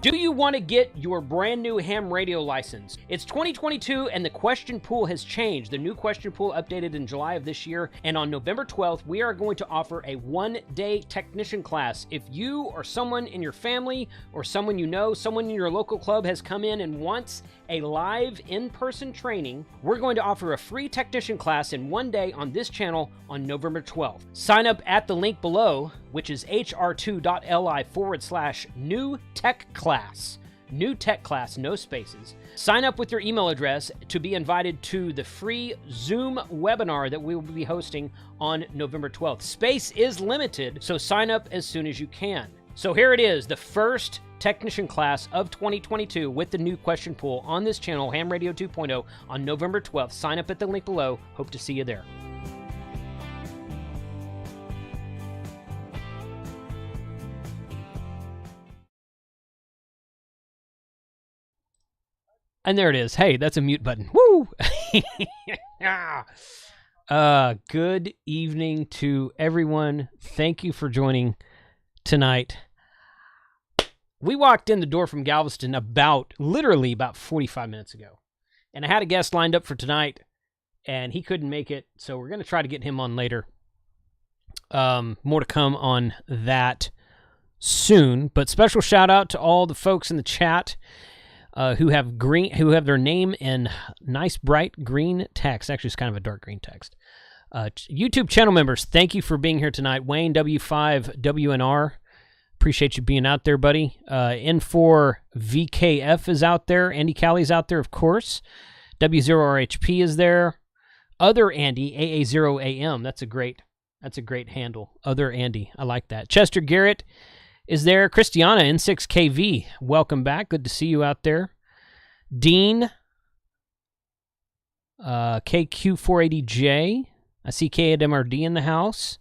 Do you want to get your brand new ham radio license? It's 2022 and the question pool has changed. The new question pool updated in July of this year, and on November 12th, we are going to offer a one-day technician class. If you or someone in your family or someone you know, someone in your local club has come in and wants a live in-person training, we're going to offer a free technician class in one day on this channel on November 12th. Sign up at the link below, which is hr2.li/new tech class. New tech class, no spaces. Sign up with your email address to be invited to the free Zoom webinar that we will be hosting on November 12th. Space is limited, so sign up as soon as you can. So here it is, the first technician class of 2022 with the new question pool on this channel, Ham Radio 2.0, on November 12th. Sign up at the link below. Hope to see you there. And there it is. Hey, that's a mute button. Woo! Good evening to everyone. Thank you for joining tonight. We walked in the door from Galveston literally about 45 minutes ago. And I had a guest lined up for tonight, and he couldn't make it, so we're going to try to get him on later. More to come on that soon. But special shout out to all the folks in the chat who have their name in nice bright green text. Actually, it's kind of a dark green text. YouTube channel members, thank you for being here tonight. Wayne W5WNR, appreciate you being out there, buddy. N4VKF is out there. Andy Callie's out there, of course. W0RHP is there. Other Andy, AA0AM. That's a great handle. Other Andy, I like that. Chester Garrett is there. Christiana, N6KV, welcome back. Good to see you out there. Dean, KQ480J. I see K at MRD in the house.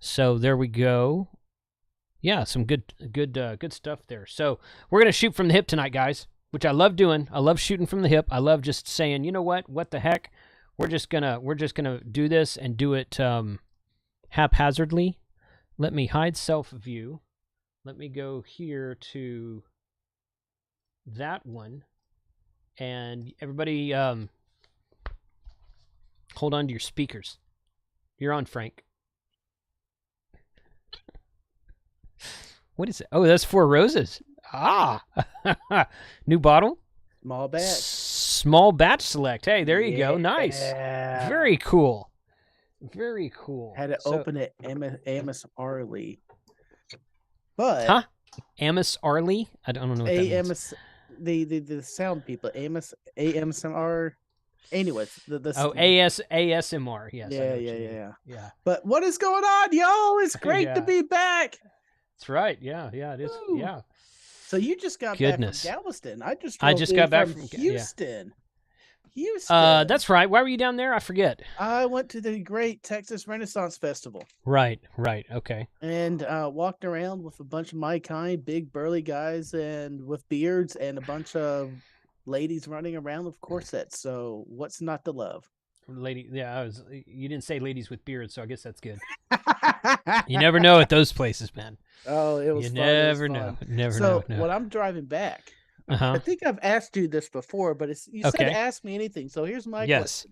So there we go. Yeah, some good stuff there. So we're gonna shoot from the hip tonight, guys, which I love doing. I love shooting from the hip. I love just saying, you know what the heck, we're just gonna do this and do it haphazardly. Let me hide self view. Let me go here to that one, and everybody, hold on to your speakers. You're on, Frank. What is it? Oh, that's Four Roses. Ah, new bottle. Small batch. Small batch select. Hey, there you go. Nice. Very cool. Very cool. Had to open it Amos Arley. But Amos Arley? I don't know what that means. The sound people. Amos AMSMR. Anyways, ASMR. Yes. Yeah. But what is going on, yo? It's great to be back. That's right. Yeah, it is. Woo. Yeah. So you just got back from Galveston. I just got back from Houston. Houston. That's right. Why were you down there? I forget. I went to the Great Texas Renaissance Festival. Right. Okay. And walked around with a bunch of my kind, big burly guys and with beards, and a bunch of ladies running around with corsets. So what's not to love? You didn't say ladies with beards, so I guess that's good. You never know at those places, man. Oh, it was fun. Never know. So when I'm driving back, I think I've asked you this before, but you said ask me anything. So here's my question.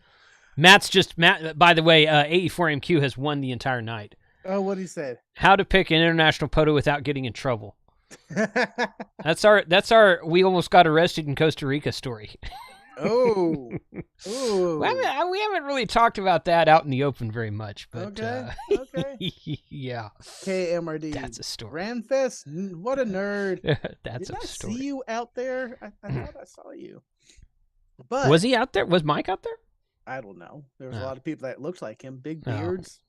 Matt, by the way, AE4MQ has won the entire night. Oh, what he said? How to pick an international photo without getting in trouble. That's our we almost got arrested in Costa Rica story. Oh. We haven't really talked about that out in the open very much, but okay. Yeah. KMRD. That's a story. Randfest. What a nerd. That's Did a story. I see you out there? I thought I saw you. But was he out there? Was Mike out there? I don't know. There was a lot of people that looked like him, big beards.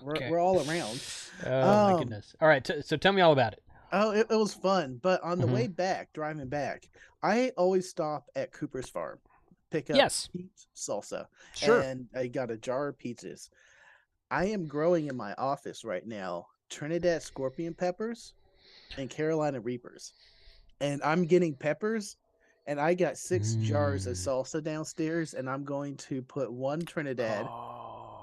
We're all around. Oh my goodness! All right, so tell me all about it. Oh, it was fun. But on the way back, driving back, I always stop at Cooper's Farm, pick up Pete's salsa. Sure. And I got a jar of pizzas. I am growing in my office right now Trinidad scorpion peppers and Carolina Reapers. And I'm getting peppers, and I got 6 jars of salsa downstairs, and I'm going to put 1 Trinidad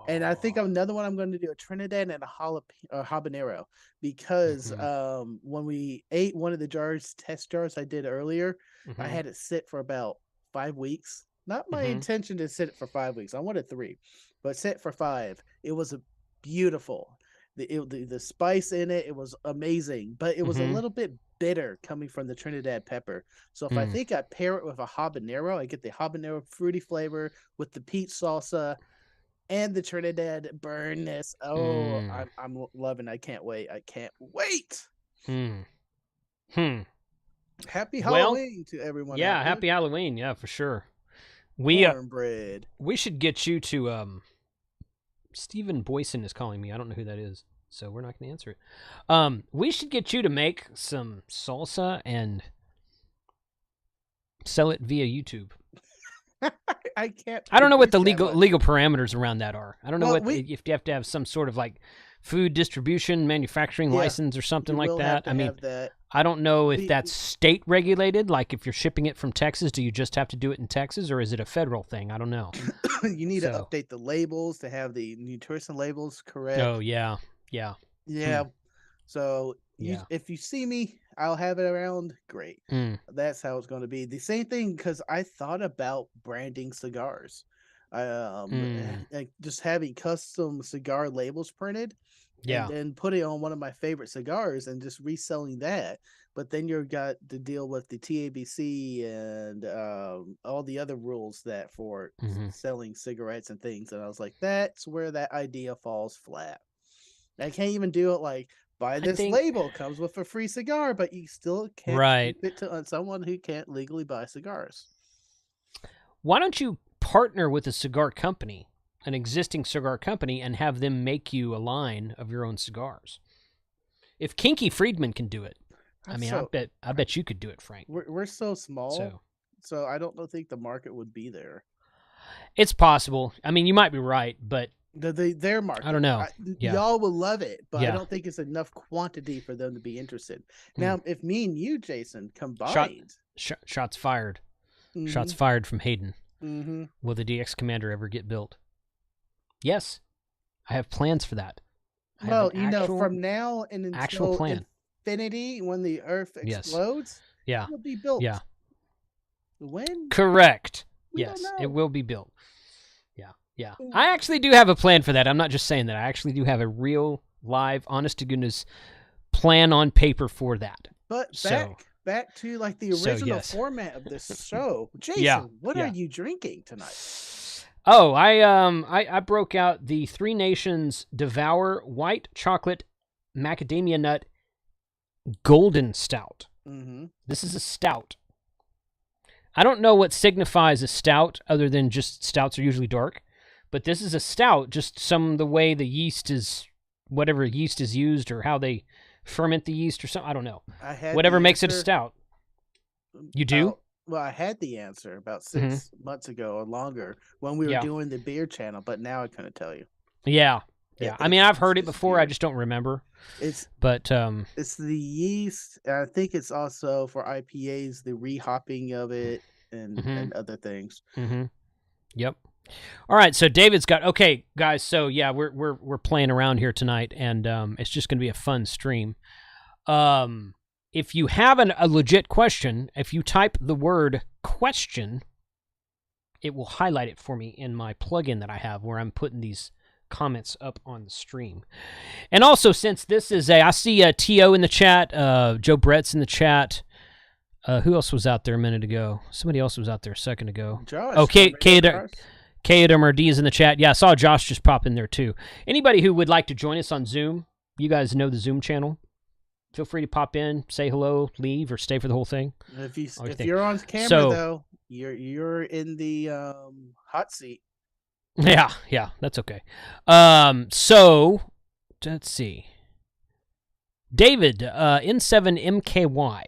And I think another one I'm going to do a Trinidad and a habanero because when we ate one of the test jars I did earlier, I had it sit for about 5 weeks. Not my intention to sit it for 5 weeks. I wanted 3, but sit for 5. It was beautiful. The spice in it, it was amazing, but it was a little bit bitter coming from the Trinidad pepper. So if I think I pair it with a habanero, I get the habanero fruity flavor with the peach salsa and the Trinidad burnness. Oh, I'm loving. I can't wait. I can't wait. Happy Halloween to everyone. Yeah, happy Halloween. Yeah, for sure. Cornbread. We should get you to Stephen Boyson is calling me. I don't know who that is, so we're not going to answer it. We should get you to make some salsa and sell it via YouTube. I can't. I don't know what the legal parameters around that are. I don't know if you have to have some sort of like food distribution, manufacturing license or something like that. I mean, I don't know if that's state regulated. Like if you're shipping it from Texas, do you just have to do it in Texas, or is it a federal thing? I don't know. You need to update the labels to have the nutrition labels correct. Oh yeah. So if you see me, I'll have it around. Great. That's how it's going to be. The same thing, because I thought about branding cigars. Like just having custom cigar labels printed. And then put it on one of my favorite cigars and just reselling that. But then you've got to deal with the TABC and all the other rules that for selling cigarettes and things. And I was like, that's where that idea falls flat. I can't even do it like, buy this label, comes with a free cigar, but you still can't keep it to someone who can't legally buy cigars. Why don't you partner with a cigar company, an existing cigar company, and have them make you a line of your own cigars? If Kinky Friedman can do it, I mean, I bet you could do it, Frank. We're so small, so I don't think the market would be there. It's possible. I mean, you might be right, but their market, I don't know. Y'all will love it, but I don't think it's enough quantity for them to be interested. Now, if me and you, Jason, combined, shots fired. Shots fired from Hayden. Will the DX Commander ever get built? Yes, I have plans for that. Well, from now and until infinity, when the Earth explodes, it will be built. Yeah. When? Correct. Yes, it will be built. Yeah. I actually do have a plan for that. I'm not just saying that. I actually do have a real, live, honest to goodness plan on paper for that. But back to like the original format of this show. Jason, what are you drinking tonight? Oh, I broke out the Three Nations Devour White Chocolate Macadamia Nut Golden Stout. This is a stout. I don't know what signifies a stout other than just stouts are usually dark, but this is a stout, just the way the yeast is, whatever yeast is used or how they ferment the yeast or something. I don't know. Whatever makes it a stout. You do? Well, I had the answer about 6 months ago or longer when we were doing the beer channel, but now I couldn't tell you. Yeah. I mean, I've heard it before. I just don't remember. It's the yeast. I think it's also for IPAs, the rehopping of it and other things. Yep. All right. So David's got, okay, guys. So yeah, we're playing around here tonight, and it's just going to be a fun stream. If you have a legit question, if you type the word question, it will highlight it for me in my plugin that I have where I'm putting these comments up on the stream. And also, since this is I see T.O. in the chat, Joe Brett's in the chat. Who else was out there a minute ago? Somebody else was out there a second ago. Josh. Oh, K.A.D.M.R.D. is in the chat. Yeah, I saw Josh just pop in there too. Anybody who would like to join us on Zoom, you guys know the Zoom channel. Feel free to pop in, say hello, leave, or stay for the whole thing. If you're on camera, though, you're in the hot seat. Yeah, that's okay. So let's see. David, N7MKY.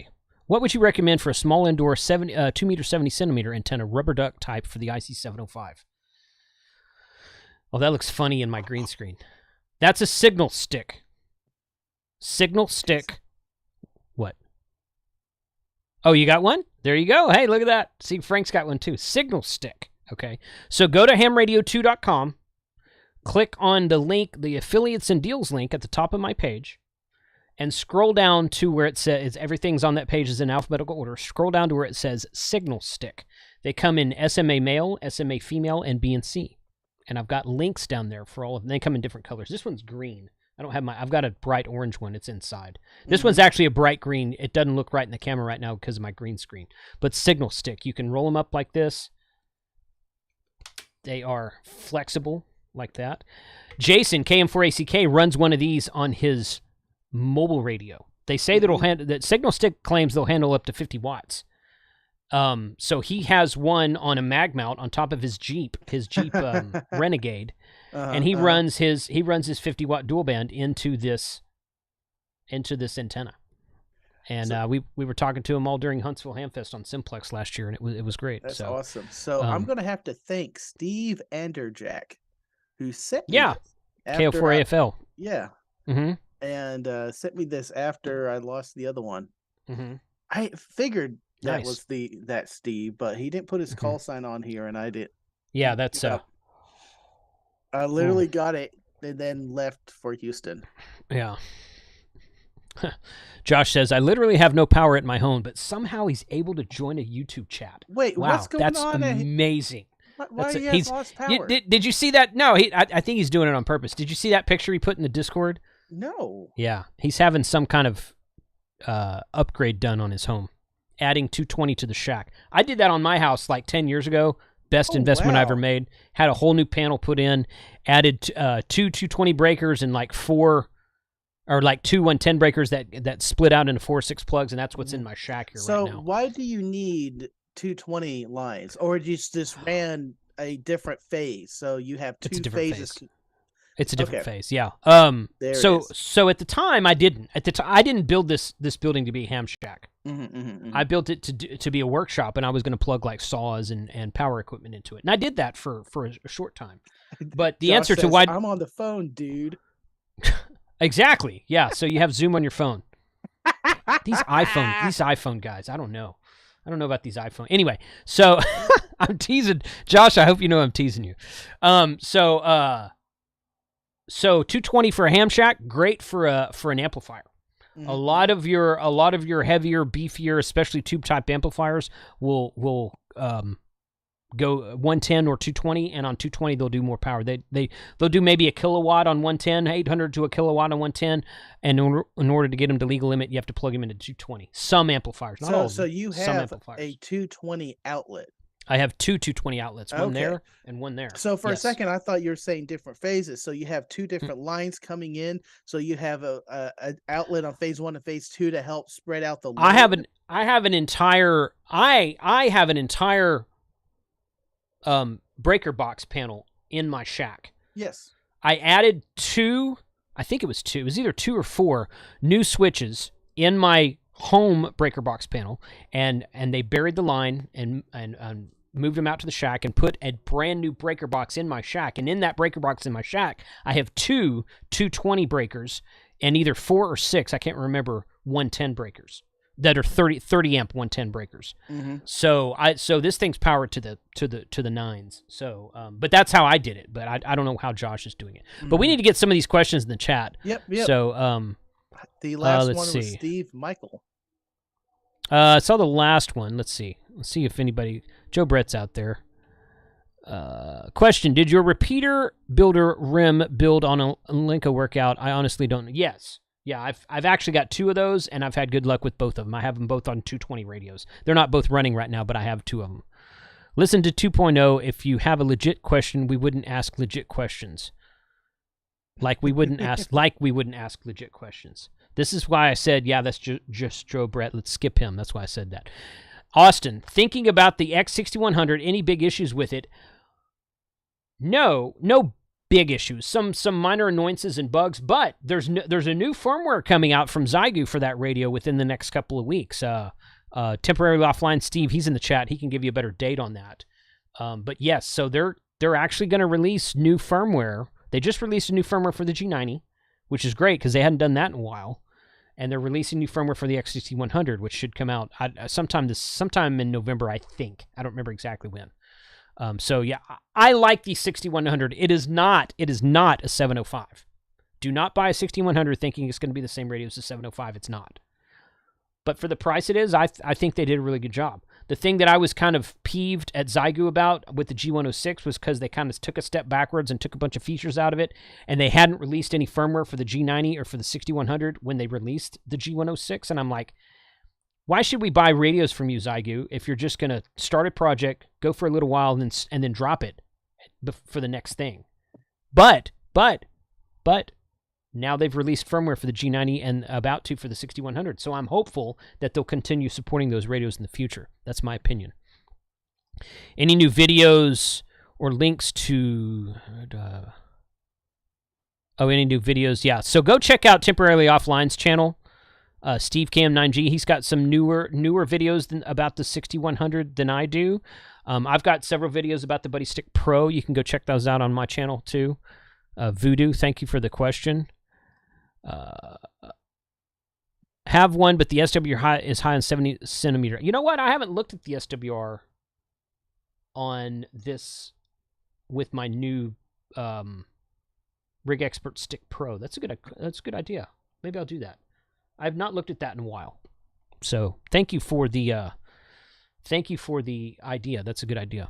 What would you recommend for a small indoor 2 meter 70 centimeter antenna rubber duck type for the IC705? Oh, that looks funny in my green screen. That's a signal stick. Signal stick. What? Oh, you got one? There you go. Hey, look at that. See, Frank's got one too. Signal stick. Okay. So go to hamradio2.com. click on the link, the affiliates and deals link at the top of my page, and scroll down to where it says, everything's on that page is in alphabetical order. Scroll down to where it says Signal Stick. They come in SMA male, SMA female, and B and C. And I've got links down there for all of them. They come in different colors. This one's green. I've got a bright orange one. It's inside. This one's actually a bright green. It doesn't look right in the camera right now because of my green screen. But Signal Stick, you can roll them up like this. They are flexible like that. Jason, KM4ACK, runs one of these on his mobile radio. They say that Signal Stick claims they'll handle up to 50 watts. So he has one on a mag mount on top of his Jeep Renegade, and he runs his 50-watt dual band into this antenna. And we were talking to him all during Huntsville Hamfest on Simplex last year, and it was great. That's awesome. So I'm gonna have to thank Steve Anderjack, who sent me KO4AFL. Yeah. Mm-hmm. And sent me this after I lost the other one. Mm-hmm. I figured that Nice. was that Steve, but he didn't put his call sign on here, and I did. Yeah, that's I literally got it and then left for Houston. Yeah. Josh says, I literally have no power at my home, but somehow he's able to join a YouTube chat. Wait, wow, what's going on? That's amazing. Why he has lost power? Did you see that? No, I think he's doing it on purpose. Did you see that picture he put in the Discord? No. Yeah, he's having some kind of upgrade done on his home, adding 220 to the shack. I did that on my house like 10 years ago. Best investment I ever made. Had a whole new panel put in, added two 220 breakers and like two 110 breakers that split out into 4 6 plugs, and that's what's in my shack here right now. So why do you need 220 lines, or just ran a different phase? So you have two phases. It's a different phase, yeah. So at the time, I didn't. I didn't build this building to be a ham shack. I built it to be a workshop, and I was going to plug like saws and power equipment into it. And I did that for a short time. But the answer to why I'm on the phone, dude. Exactly, yeah. So you have Zoom on your phone. These iPhone guys, I don't know about these iPhone. Anyway, so I'm teasing Josh. I hope you know I'm teasing you. So 220 for a ham shack, great for an amplifier. Mm-hmm. A lot of your heavier, beefier, especially tube type amplifiers will go 110 or 220, and on 220 they'll do more power. They'll do maybe a kilowatt on 110, 800 to a kilowatt on 110, and in order to get them to legal limit, you have to plug them into 220. Some amplifiers, not all of them. So you have a 220 outlet. I have two 220 outlets, one there and one there. So for a second, I thought you were saying different phases. So you have two different lines coming in. So you have an outlet on phase 1 and phase 2 to help spread out the load. I have an entire breaker box panel in my shack. Yes. I added I think it was either 2 or 4 new switches in my home breaker box panel, and they buried the line and moved them out to the shack and put a brand new breaker box in my shack. And in that breaker box in my shack, I have 2 220 breakers and either 4 or 6, I can't remember, 110 breakers that are 30 amp 110 breakers. Mm-hmm. So this thing's powered to the nines. So but that's how I did it. But I don't know how Josh is doing it. Mm-hmm. But we need to get some of these questions in the chat. Yep. So the last one was Steve Michael. I saw the last one. Let's see if anybody. Joe Brett's out there. Question: did your repeater builder rim build on a Linka workout? I honestly don't know. Yes. Yeah, I've actually got 2 of those, and I've had good luck with both of them. I have them both on 220 radios. They're not both running right now, but I have 2 of them. Listen to 2.0. If you have a legit question, we wouldn't ask legit questions. Like we wouldn't ask legit questions. This is why I said, yeah, that's just Joe Brett. Let's skip him. That's why I said that. Austin, thinking about the X6100, any big issues with it? No big issues. Some minor annoyances and bugs, but there's a new firmware coming out from Xiegu for that radio within the next couple of weeks. Temporarily offline Steve, he's in the chat. He can give you a better date on that. But yes, so they're actually going to release new firmware. They just released a new firmware for the G90, which is great because they hadn't done that in a while. And they're releasing new firmware for the X6100, which should come out sometime in November, I think. I don't remember exactly when. So yeah, I like the 6100. It is not a 705. Do not buy a 6100 thinking it's going to be the same radio as the 705. It's not. But for the price it is, I think they did a really good job. The thing that I was kind of peeved at Xiegu about with the G106 was because they kind of took a step backwards and took a bunch of features out of it, and they hadn't released any firmware for the G90 or for the 6100 when they released the G106. And I'm like, why should we buy radios from you, Xiegu, if you're just going to start a project, go for a little while, and then drop it for the next thing? But now they've released firmware for the G90 and about to for the 6100. So I'm hopeful that they'll continue supporting those radios in the future. That's my opinion. Any new videos or links to... any new videos? Yeah. So go check out Temporarily Offline's channel. Steve Cam 9G. He's got some newer videos about the 6100 than I do. I've got several videos about the Buddy Stick Pro. You can go check those out on my channel too. Voodoo, thank you for the question. Have one, but the SWR is high on 70 centimeter. You know what? I haven't looked at the SWR on this with my new Rig Expert Stick Pro. That's a good idea. Maybe I'll do that. I've not looked at that in a while. So thank you for the idea. That's a good idea.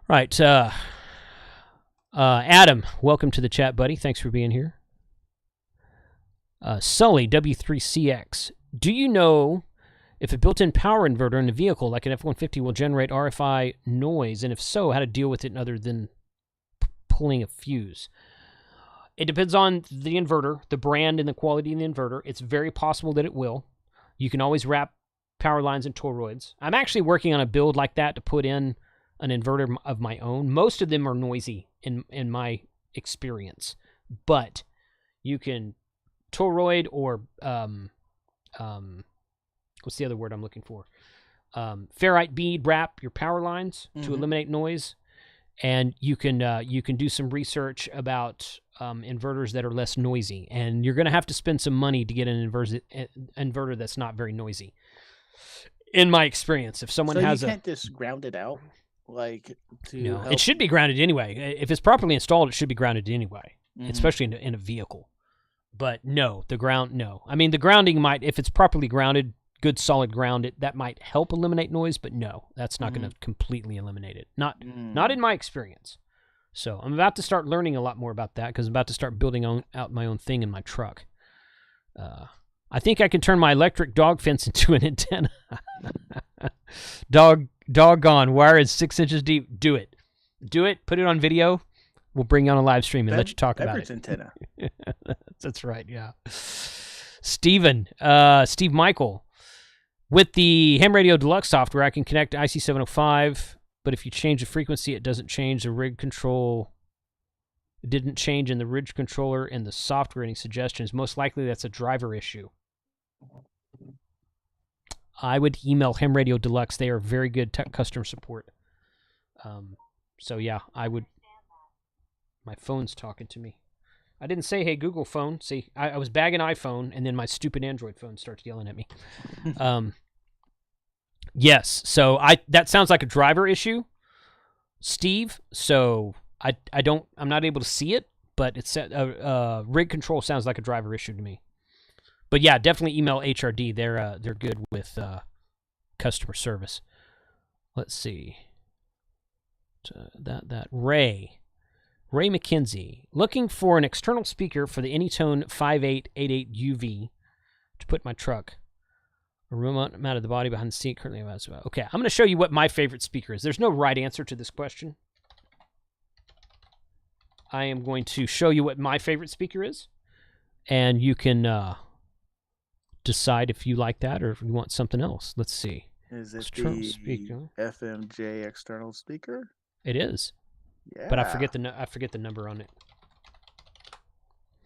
Right. Adam, welcome to the chat, buddy. Thanks for being here. Sully, W3CX. Do you know if a built-in power inverter in a vehicle like an F-150 will generate RFI noise, and if so, how to deal with it other than pulling a fuse? It depends on the inverter, the brand, and the quality of the inverter. It's very possible that it will. You can always wrap power lines in toroids. I'm actually working on a build like that to put in an inverter of my own. Most of them are noisy in my experience, but you can toroid or what's the other word I'm looking for? Ferrite bead wrap your power lines to eliminate noise, and you can do some research about inverters that are less noisy, and you're going to have to spend some money to get an inverter that's not very noisy. In my experience, if someone has you can't just ground it out, like no, it should be grounded anyway. If it's properly installed, it should be grounded anyway, especially in a vehicle. But no, I mean, the grounding might, if it's properly grounded, good solid ground, that might help eliminate noise, but no, that's not going to completely eliminate it. Not in my experience. So I'm about to start learning a lot more about that because I'm about to start building out my own thing in my truck. I think I can turn my electric dog fence into an antenna. Doggone, wire is 6 inches deep. Do it. Put it on video. We'll bring you on a live stream and let you talk about it. Antenna. That's right, yeah. Steve Michael. With the Ham Radio Deluxe software, I can connect IC705, but if you change the frequency, it doesn't change the rig control. It didn't change in the rig controller and the software. Any suggestions? Most likely that's a driver issue. I would email Ham Radio Deluxe. They are very good customer support. So yeah, I would. My phone's talking to me. I didn't say, hey, Google phone. See, I was bagging iPhone, and then my stupid Android phone starts yelling at me. Yes, so that sounds like a driver issue, Steve. So I'm not able to see it, but it's rig control sounds like a driver issue to me. But yeah, definitely email HRD. They're good with customer service. Let's see. That Ray McKenzie, looking for an external speaker for the Anytone 5888 UV to put in my truck. A remote mounted the body behind the seat. Currently, okay, I'm going to show you what my favorite speaker is. There's no right answer to this question. I am going to show you what my favorite speaker is, and you can decide if you like that or if you want something else. Let's see. Is it external speaker? FMJ external speaker? It is. Yeah. But I forget the number on it.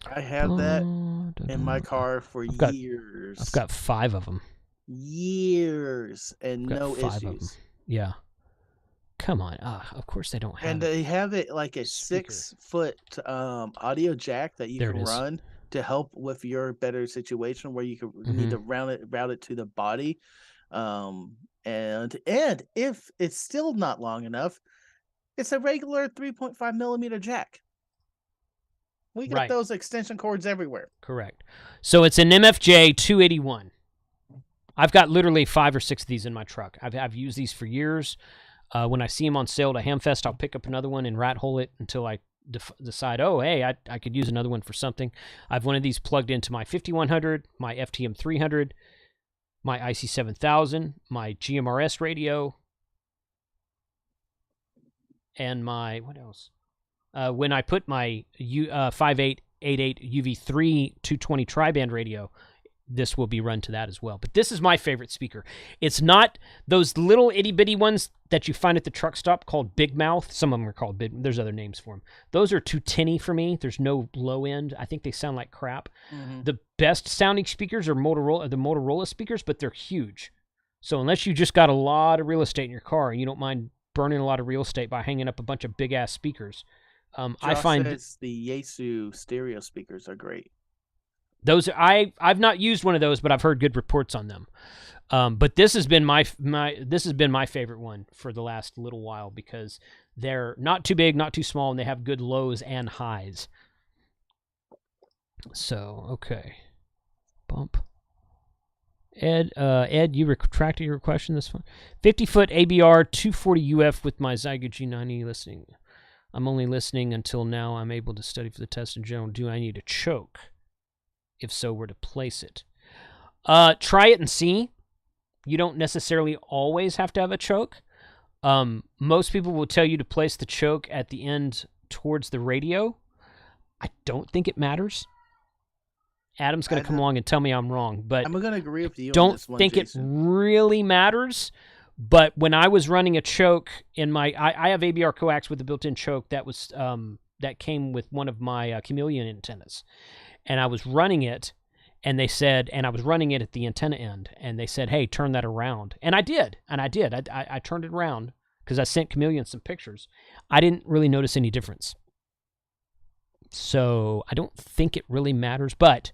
I have that in my car for years. I've got 5 of them. Years and no issues. Yeah. Come on. Of course they don't have and they have it like a 6-foot audio jack that you can run to help with your better situation where you can need to route it to the body. And And if it's still not long enough, it's a regular 3.5 millimeter jack. We got those extension cords everywhere. Correct. So it's an MFJ 281. I've got literally 5 or 6 of these in my truck. I've used these for years. When I see them on sale at Hamfest, I'll pick up another one and rat hole it until I decide, oh, hey, I could use another one for something. I've one of these plugged into my 5100, my FTM 300, my IC 7000, my GMRS radio, and my, what else? When I put my 5888 UV3 220 tri-band radio, this will be run to that as well. But this is my favorite speaker. It's not those little itty-bitty ones that you find at the truck stop called Big Mouth. Some of them are called Big. There's other names for them. Those are too tinny for me. There's no low end. I think they sound like crap. Mm-hmm. The best sounding speakers are the Motorola speakers, but they're huge. So unless you just got a lot of real estate in your car and you don't mind burning a lot of real estate by hanging up a bunch of big-ass speakers, I find the Xiegu stereo speakers are great. Those I've not used one of those, but I've heard good reports on them. But this has been my favorite one for the last little while because they're not too big, not too small, and they have good lows and highs. So okay, bump. Ed, you retracted your question. This one, 50-foot ABR 240 UF with my Xiegu G90 listening. I'm only listening until now. I'm able to study for the test in general. Do I need a choke? If so, where to place it? Try it and see. You don't necessarily always have to have a choke. Most people will tell you to place the choke at the end towards the radio. I don't think it matters. Adam's going to come along and tell me I'm wrong, but I'm going to agree with you. Don't on this one, think Jason. It really matters. But when I was running a choke in my, I have ABR coax with a built-in choke that was that came with one of my Chameleon antennas, and I was running it, and they said, and I was running it at the antenna end, and they said, "Hey, turn that around," and I did. I turned it around because I sent Chameleon some pictures. I didn't really notice any difference, so I don't think it really matters. But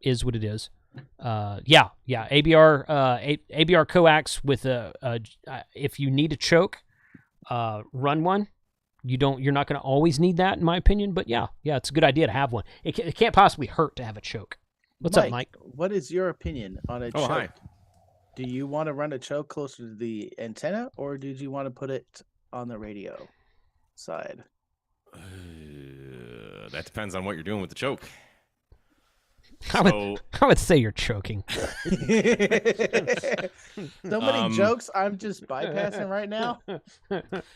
is what it is. Yeah. ABR coax with if you need a choke, run one. You're not going to always need that, in my opinion, but yeah, it's a good idea to have one. It can't possibly hurt to have a choke. What's up, Mike? What is your opinion on a choke? Hi. Do you want to run a choke closer to the antenna, or did you want to put it on the radio side? That depends on what you're doing with the choke. I would say you're choking. So many jokes I'm just bypassing right now.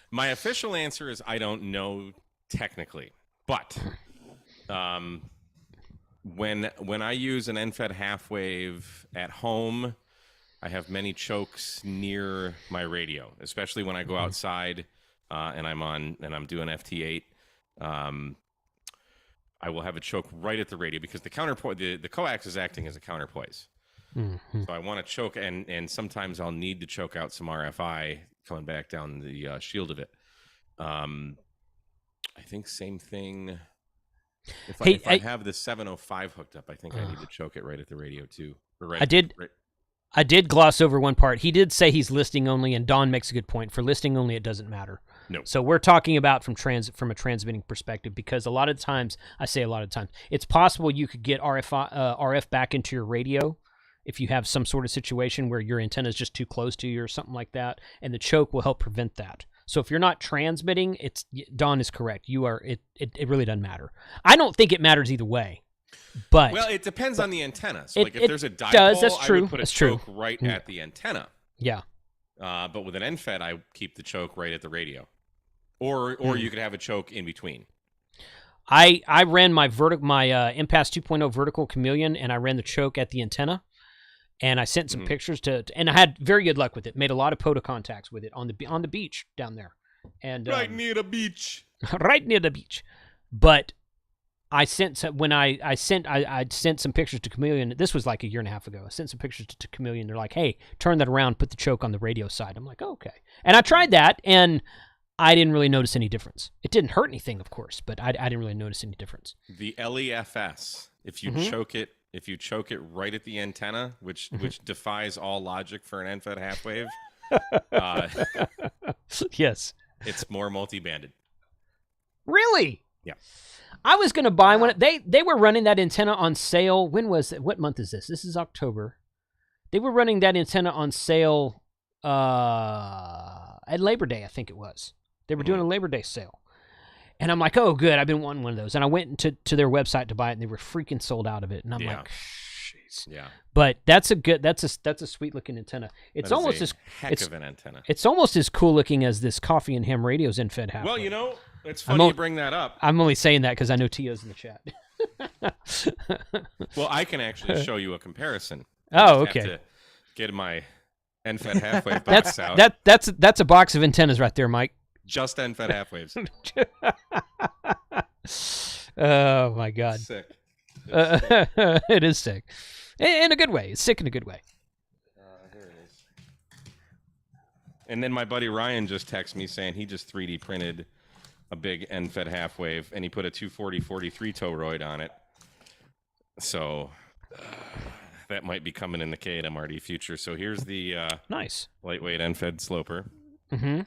My official answer is I don't know technically, but when I use an NFET half wave at home, I have many chokes near my radio, especially when I go outside and I'm doing FT8. I will have a choke right at the radio because the counterpoise, the coax is acting as a counterpoise. Mm-hmm. So I want to choke, and sometimes I'll need to choke out some RFI coming back down the shield of it. I think same thing. If I have the 705 hooked up, I think I need to choke it right at the radio too. I did gloss over one part. He did say he's listing only, and Don makes a good point. For listing only, it doesn't matter. No. So we're talking about from a transmitting perspective, because a lot of times, it's possible you could get RF back into your radio if you have some sort of situation where your antenna is just too close to you or something like that, and the choke will help prevent that. So if you're not transmitting, Don is correct. It really doesn't matter. I don't think it matters either way. But it depends on the antenna. So if there's a dipole, that's true. I would put a choke right at the antenna. Yeah. But with an NFET, I keep the choke right at the radio. Or you could have a choke in between. I ran my Impasse 2.0 vertical Chameleon, and I ran the choke at the antenna, and I sent some pictures and I had very good luck with it. Made a lot of POTA contacts with it on the beach down there, and right near the beach. Right near the beach. But I sent some pictures to Chameleon. This was like a year and a half ago. I sent some pictures to Chameleon. They're like, "Hey, turn that around, put the choke on the radio side." I'm like, oh, "Okay." And I tried that, and I didn't really notice any difference. It didn't hurt anything, of course, but I didn't really notice any difference. The LEFS, if you choke it if you choke it right at the antenna, which defies all logic for an end-fed half wave, Yes. it's more multi-banded. Really? Yeah. I was going to buy Wow. one. They were running that antenna on sale. When was it? What month is this? This is October. They were running that antenna on sale at Labor Day, I think it was. They were doing a Labor Day sale. And I'm like, oh, good. I've been wanting one of those. And I went to their website to buy it, and they were freaking sold out of it. And I'm like, jeez. Yeah. But that's a sweet looking antenna. It's almost as heck of an antenna. It's almost as cool looking as this Coffee and Ham Radio's infed half. Well, you know, it's funny you bring that up. I'm only saying that because I know Tio's in the chat. Well, I can actually show you a comparison. Oh, I just have okay. to get my end-fed half-wave box out. That's a box of antennas right there, Mike. Just end-fed half-waves. Oh my God. Sick. It is sick. In a good way. It's sick in a good way. Here it is. And then my buddy Ryan just texted me saying he just 3D printed a big end-fed half-wave, and he put a 240-43 toroid on it. So that might be coming in the K8MRD future. So here's the Nice lightweight end-fed sloper. Mm-hmm.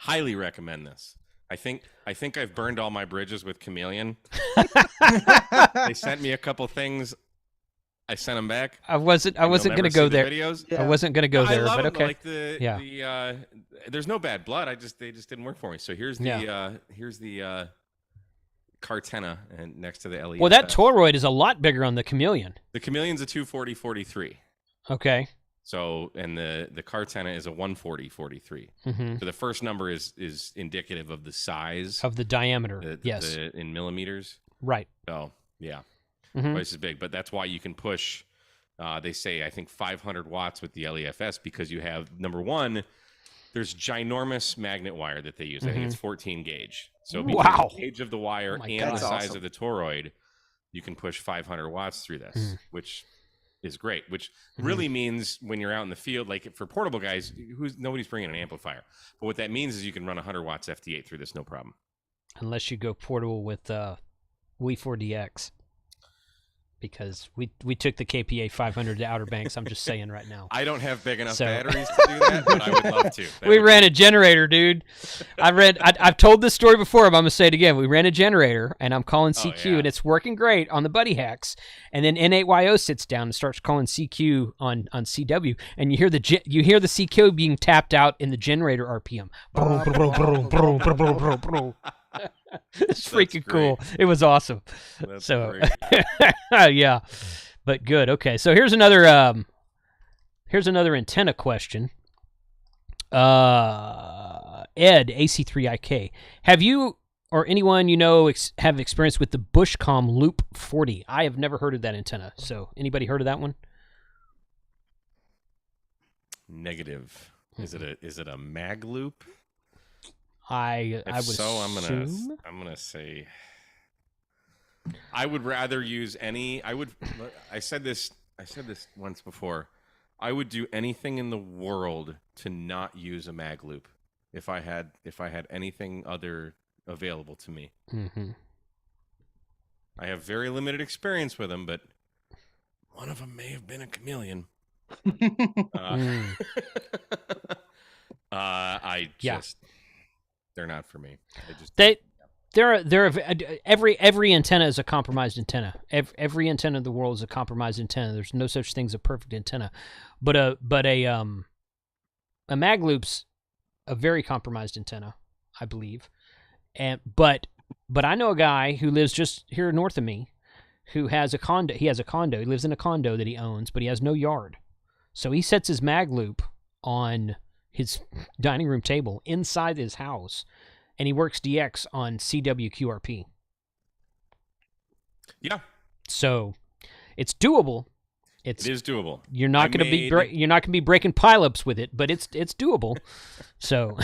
Highly recommend this. I think I've burned all my bridges with Chameleon. They sent me a couple things. I sent them back. I wasn't going to go there. Videos. I wasn't going to go there, I love but them, okay. Like there's no bad blood. They just didn't work for me. So here's the Cartena and next to the LED. Well, that toroid is a lot bigger on the Chameleon. The Chameleon's a 240-43. Okay. So, and the Cartena is a 140-43. Mm-hmm. So the first number is indicative of the size Of the diameter. Yes. in millimeters. Right. So yeah, Mm-hmm. twice as big. But that's why you can push. They say I think 500 watts with the LEFS because you have number one. There's ginormous magnet wire that they use. I think it's 14 gauge. So between Wow. the gauge of the wire Oh my and God. the size Awesome. of the toroid, you can push 500 watts through this, which is great. Which really means when you're out in the field, like for portable guys, nobody's bringing an amplifier. But what that means is you can run 100 watts FT8 through this, no problem. Unless you go portable with We4DX. Because we took the KPA 500 to Outer Banks. I'm just saying right now. I don't have big enough batteries to do that, but I would love to. We ran a generator, dude. I've told this story before, but I'm gonna say it again. We ran a generator, and I'm calling CQ, and it's working great on the Buddy Hacks. And then N8YO sits down and starts calling CQ on CW, and you hear the CQ being tapped out in the generator RPM. It's freaking cool. It was awesome. That's So great. yeah, but good. Okay, so here's another antenna question. Ed AC3IK, have you or anyone you know have experience with the Bushcom Loop 40? I have never heard of that antenna. So anybody heard of that one? Negative. Is it a mag loop? I would So assume. I'm gonna say I would rather use any. I said this once before. I would do anything in the world to not use a mag loop if I had anything other available to me. Mm-hmm. I have very limited experience with them, but one of them may have been a chameleon. I just they're not for me. Every antenna is a compromised antenna. Every antenna in the world is a compromised antenna. There's no such thing as a perfect antenna, but a mag loop's a very compromised antenna, I believe. But I know a guy who lives just here north of me, who has a condo. He has a condo. He lives in a condo that he owns, but he has no yard, so he sets his mag loop on his dining room table inside his house, and he works DX on CWQRP. Yeah. So it's doable. It is doable. You're not going to be breaking pileups with it, but it's doable. So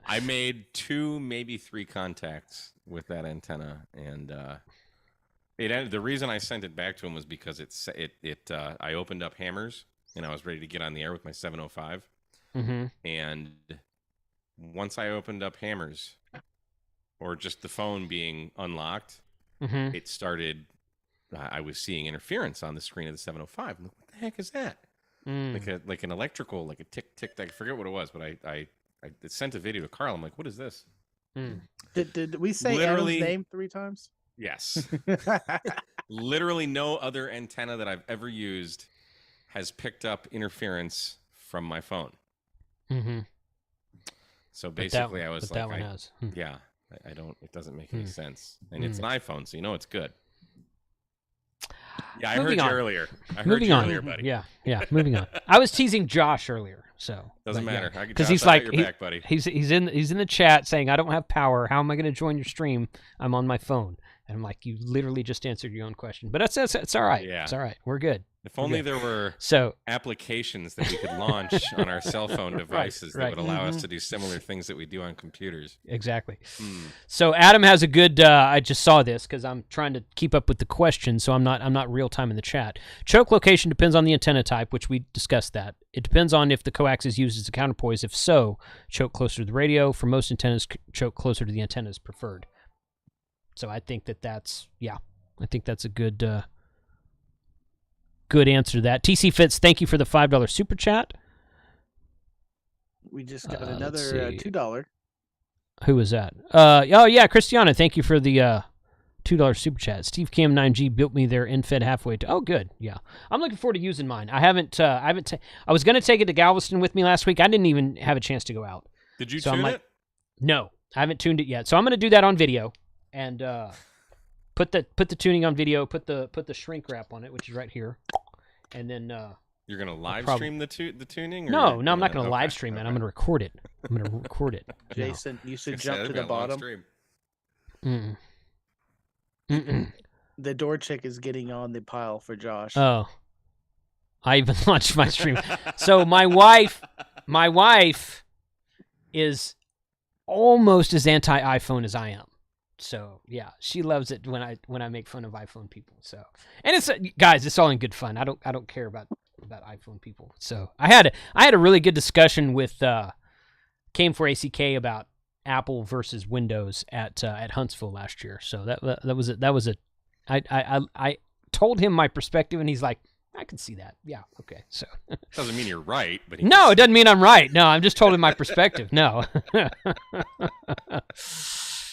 I made 2, maybe 3 contacts with that antenna, and the reason I sent it back to him was because I opened up Hammers and I was ready to get on the air with my 705. Mm-hmm. And once I opened up Hammers, or just the phone being unlocked, it started I was seeing interference on the screen of the 705. I'm like, what the heck is that? Like an electrical, like a tick tick. I forget what it was, but I sent a video to Carl. I'm like, what is this? Did we say Adam's name 3 times? Yes. Literally no other antenna that I've ever used has picked up interference from my phone. So basically, I was like, that one has. Yeah, I don't. It doesn't make any sense, and it's an iPhone, so you know it's good. Yeah, I heard you earlier. Moving on, buddy. Yeah. Moving on. I was teasing Josh earlier, so doesn't matter because he's like he's in the chat saying I don't have power. How am I going to join your stream? I'm on my phone, and I'm like, you literally just answered your own question. But it's all right. Yeah, it's all right. We're good. If only there were applications that we could launch on our cell phone devices that would allow us to do similar things that we do on computers. Exactly. So Adam has a good. I just saw this because I'm trying to keep up with the question, so I'm not real time in the chat. Choke location depends on the antenna type, which we discussed that. It depends on if the coax is used as a counterpoise. If so, choke closer to the radio. For most antennas, choke closer to the antenna is preferred. So I think that's I think that's a good. Good answer to that. TC Fitz, thank you for the $5 super chat. We just got another $2. Who was that? Oh yeah, Christiana, thank you for the $2 super chat. Steve Cam 9G built me their infed halfway to. Oh, good. Yeah, I'm looking forward to using mine. I was gonna take it to Galveston with me last week. I didn't even have a chance to go out. Did you tune it? No, I haven't tuned it yet. So I'm gonna do that on video and put the tuning on video. Put the shrink wrap on it, which is right here. And then you're gonna live stream the tuning? Or no, I'm not gonna live stream it. I'm gonna record it. Jason, you should jump to the bottom. The door chick is getting on the pile for Josh. Oh, I even launched my stream. So my wife is almost as anti-iPhone as I am. So yeah, she loves it when I make fun of iPhone people. So, and it's guys, it's all in good fun. I don't care about iPhone people. So I had a really good discussion with Came4ACK about Apple versus Windows at Huntsville last year. So I told him my perspective, and he's like, I can see that. Yeah, okay. So doesn't mean you're right, but no, it doesn't mean I'm right. No, I'm just told him my perspective. No.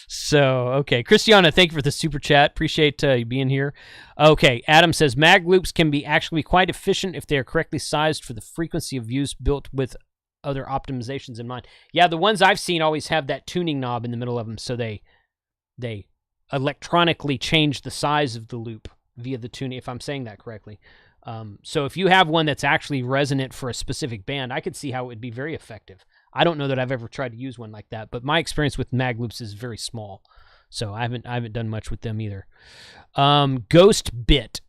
So, okay. Christiana, thank you for the super chat. Appreciate you being here. Okay, Adam says, mag loops can be actually quite efficient if they are correctly sized for the frequency of use built with other optimizations in mind. Yeah, the ones I've seen always have that tuning knob in the middle of them, so they electronically change the size of the loop via the tuning, if I'm saying that correctly. So if you have one that's actually resonant for a specific band, I could see how it would be very effective. I don't know that I've ever tried to use one like that, but my experience with mag loops is very small, so I haven't done much with them either. Ghost Bit,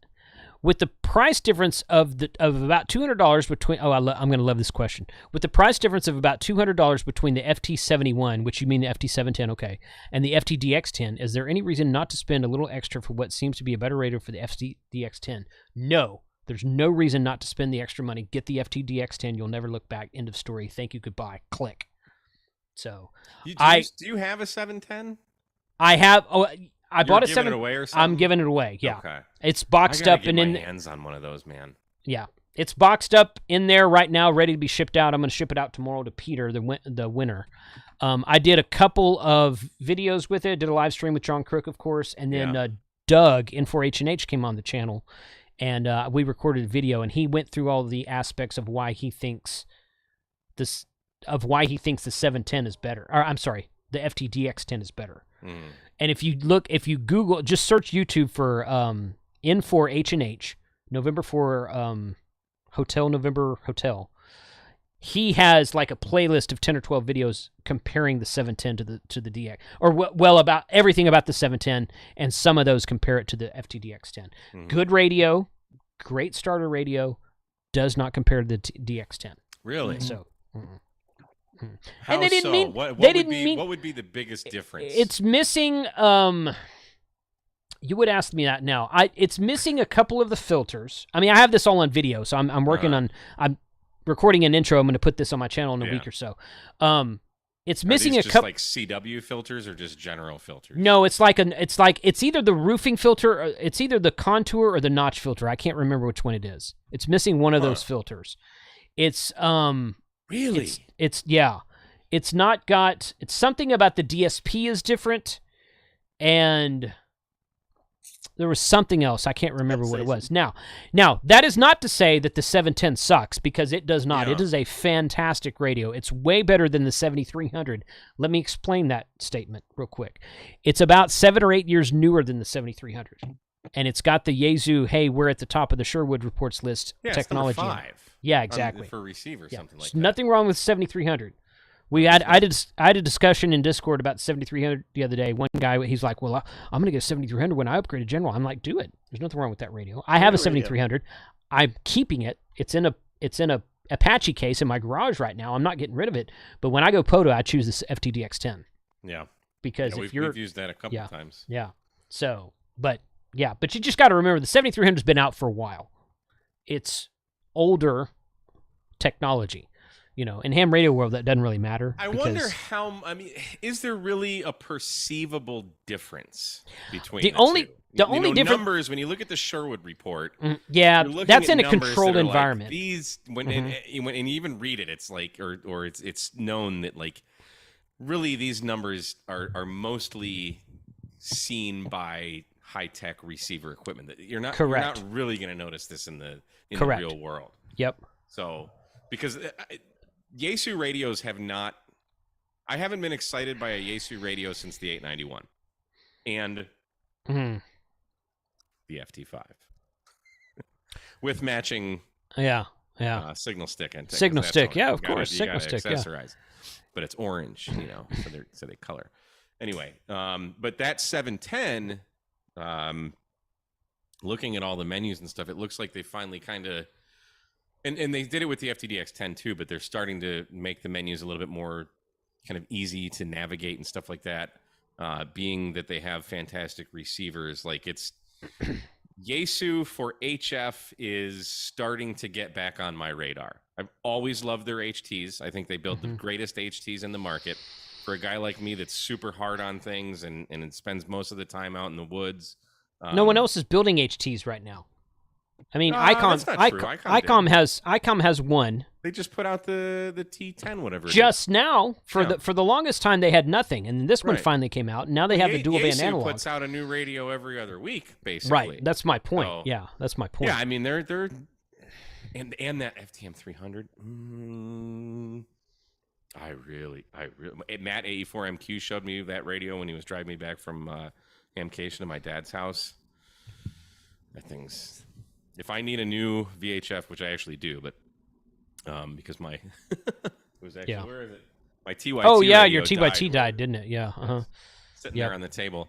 with the price difference of about $200 between. Oh, I'm going to love this question. With the price difference of about $200 between the FT71, which you mean the FT710, okay, and the FTDX10, is there any reason not to spend a little extra for what seems to be a better radio for the FTDX10? No. There's no reason not to spend the extra money. Get the FTDX10. You'll never look back. End of story. Thank you. Goodbye. Click. So, do you have a 710? I have. Oh, I bought a 7. It away or something? I'm giving it away. Yeah. Okay. It's boxed up and in. My hands on one of those, man. Yeah, it's boxed up in there right now, ready to be shipped out. I'm going to ship it out tomorrow to Peter, the winner. I did a couple of videos with it. Did a live stream with John Crook, of course, and then Doug N4H&H came on the channel. And we recorded a video, and he went through all the aspects of why he thinks the 710 is better. Or I'm sorry, the FTDX10 is better. And if you Google, just search YouTube for N4H&H, November 4 Hotel November Hotel. He has like a playlist of 10 or 12 videos comparing the 710 to the DX, or well, about everything about the 710, and some of those compare it to the FTDX10. Good radio, great starter radio, does not compare to the DX10. Really? So. How and they didn't so? mean What would be the biggest difference? It's missing. You would ask me that now. It's missing a couple of the filters. I mean, I have this all on video, so I'm working on. I'm recording an intro. I'm going to put this on my channel in a week or so. It's Are missing these a just couple. like CW filters or just general filters? No, it's either the roofing filter, or it's either the contour or the notch filter. I can't remember which one it is. It's missing one of those filters. It's Really? Yeah. It's not got. It's something about the DSP is different, and there was something else. I can't remember what it was. Now, that is not to say that the 710 sucks, because it does not. Yeah. It is a fantastic radio. It's way better than the 7300. Let me explain that statement real quick. It's about 7 or 8 years newer than the 7300. And it's got the Xiegu, hey, we're at the top of the Sherwood reports list technology. It's number 5. Yeah, exactly. For receiver, something like There's that. nothing wrong with 7300. I had a discussion in Discord about 7300 the other day. One guy, he's like, "Well, I'm going to get a 7300 when I upgrade to General." I'm like, "Do it. There's nothing wrong with that radio. I have a 7300. I'm keeping it. It's in a Apache case in my garage right now. I'm not getting rid of it. But when I go POTO, I choose this FTDX10. Yeah. Because we've used that a couple of times. Yeah. So, but you just got to remember the 7300's been out for a while. It's older technology. In ham radio world, that doesn't really matter. I wonder how. I mean, is there really a perceivable difference between the two? The only difference numbers when you look at the Sherwood report. That's in a controlled environment. Like these when and you even read it, it's like or it's known that like really these numbers are mostly seen by high tech receiver equipment. That you're not really going to notice this in the real world. Yep. So because. Xiegu radios I haven't been excited by a Xiegu radio since the 891 and the FT5 with matching signal stick and signal stick, of course, signal stick, accessorize. But it's orange, so they color. Anyway, but that 710, looking at all the menus and stuff, it looks like they finally kind of. And they did it with the FTDX10 too, but they're starting to make the menus a little bit more kind of easy to navigate and stuff like that. Being that they have fantastic receivers, like it's Xiegu for HF is starting to get back on my radar. I've always loved their HTs. I think they build the greatest HTs in the market. For a guy like me that's super hard on things and spends most of the time out in the woods. No one else is building HTs right now. I mean, ICOM has one. They just put out the T10, whatever. Just now, for the longest time, they had nothing, and this one finally came out. And now they have the dual band analog. Puts out a new radio every other week, basically. Right. That's my point. So, that's my point. Yeah, I mean they're and that FTM 300. I really Matt AE4MQ showed me that radio when he was driving me back from Hamcation to my dad's house. That thing's. If I need a new VHF, which I actually do, but because my it was actually where is it? My TYT. Oh yeah, your TYT died, didn't it? Yeah. Sitting there on the table.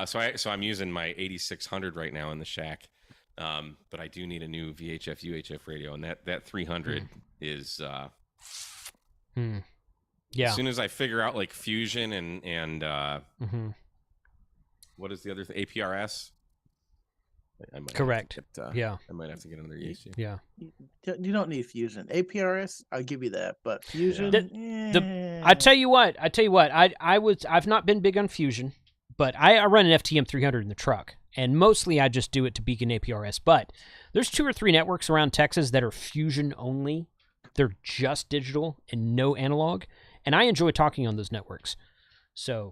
So I'm using my 8600 right now in the shack, but I do need a new VHF UHF radio, and that 300 is. As soon as I figure out like Fusion and what is the other thing? APRS. Correct. I might have to get another Xiegu. Yeah. You don't need Fusion. APRS, I'll give you that, but Fusion. I tell you what. I've not been big on Fusion, but I run an FTM 300 in the truck, and mostly I just do it to beacon APRS. But there's 2 or 3 networks around Texas that are Fusion only. They're just digital and no analog, and I enjoy talking on those networks. So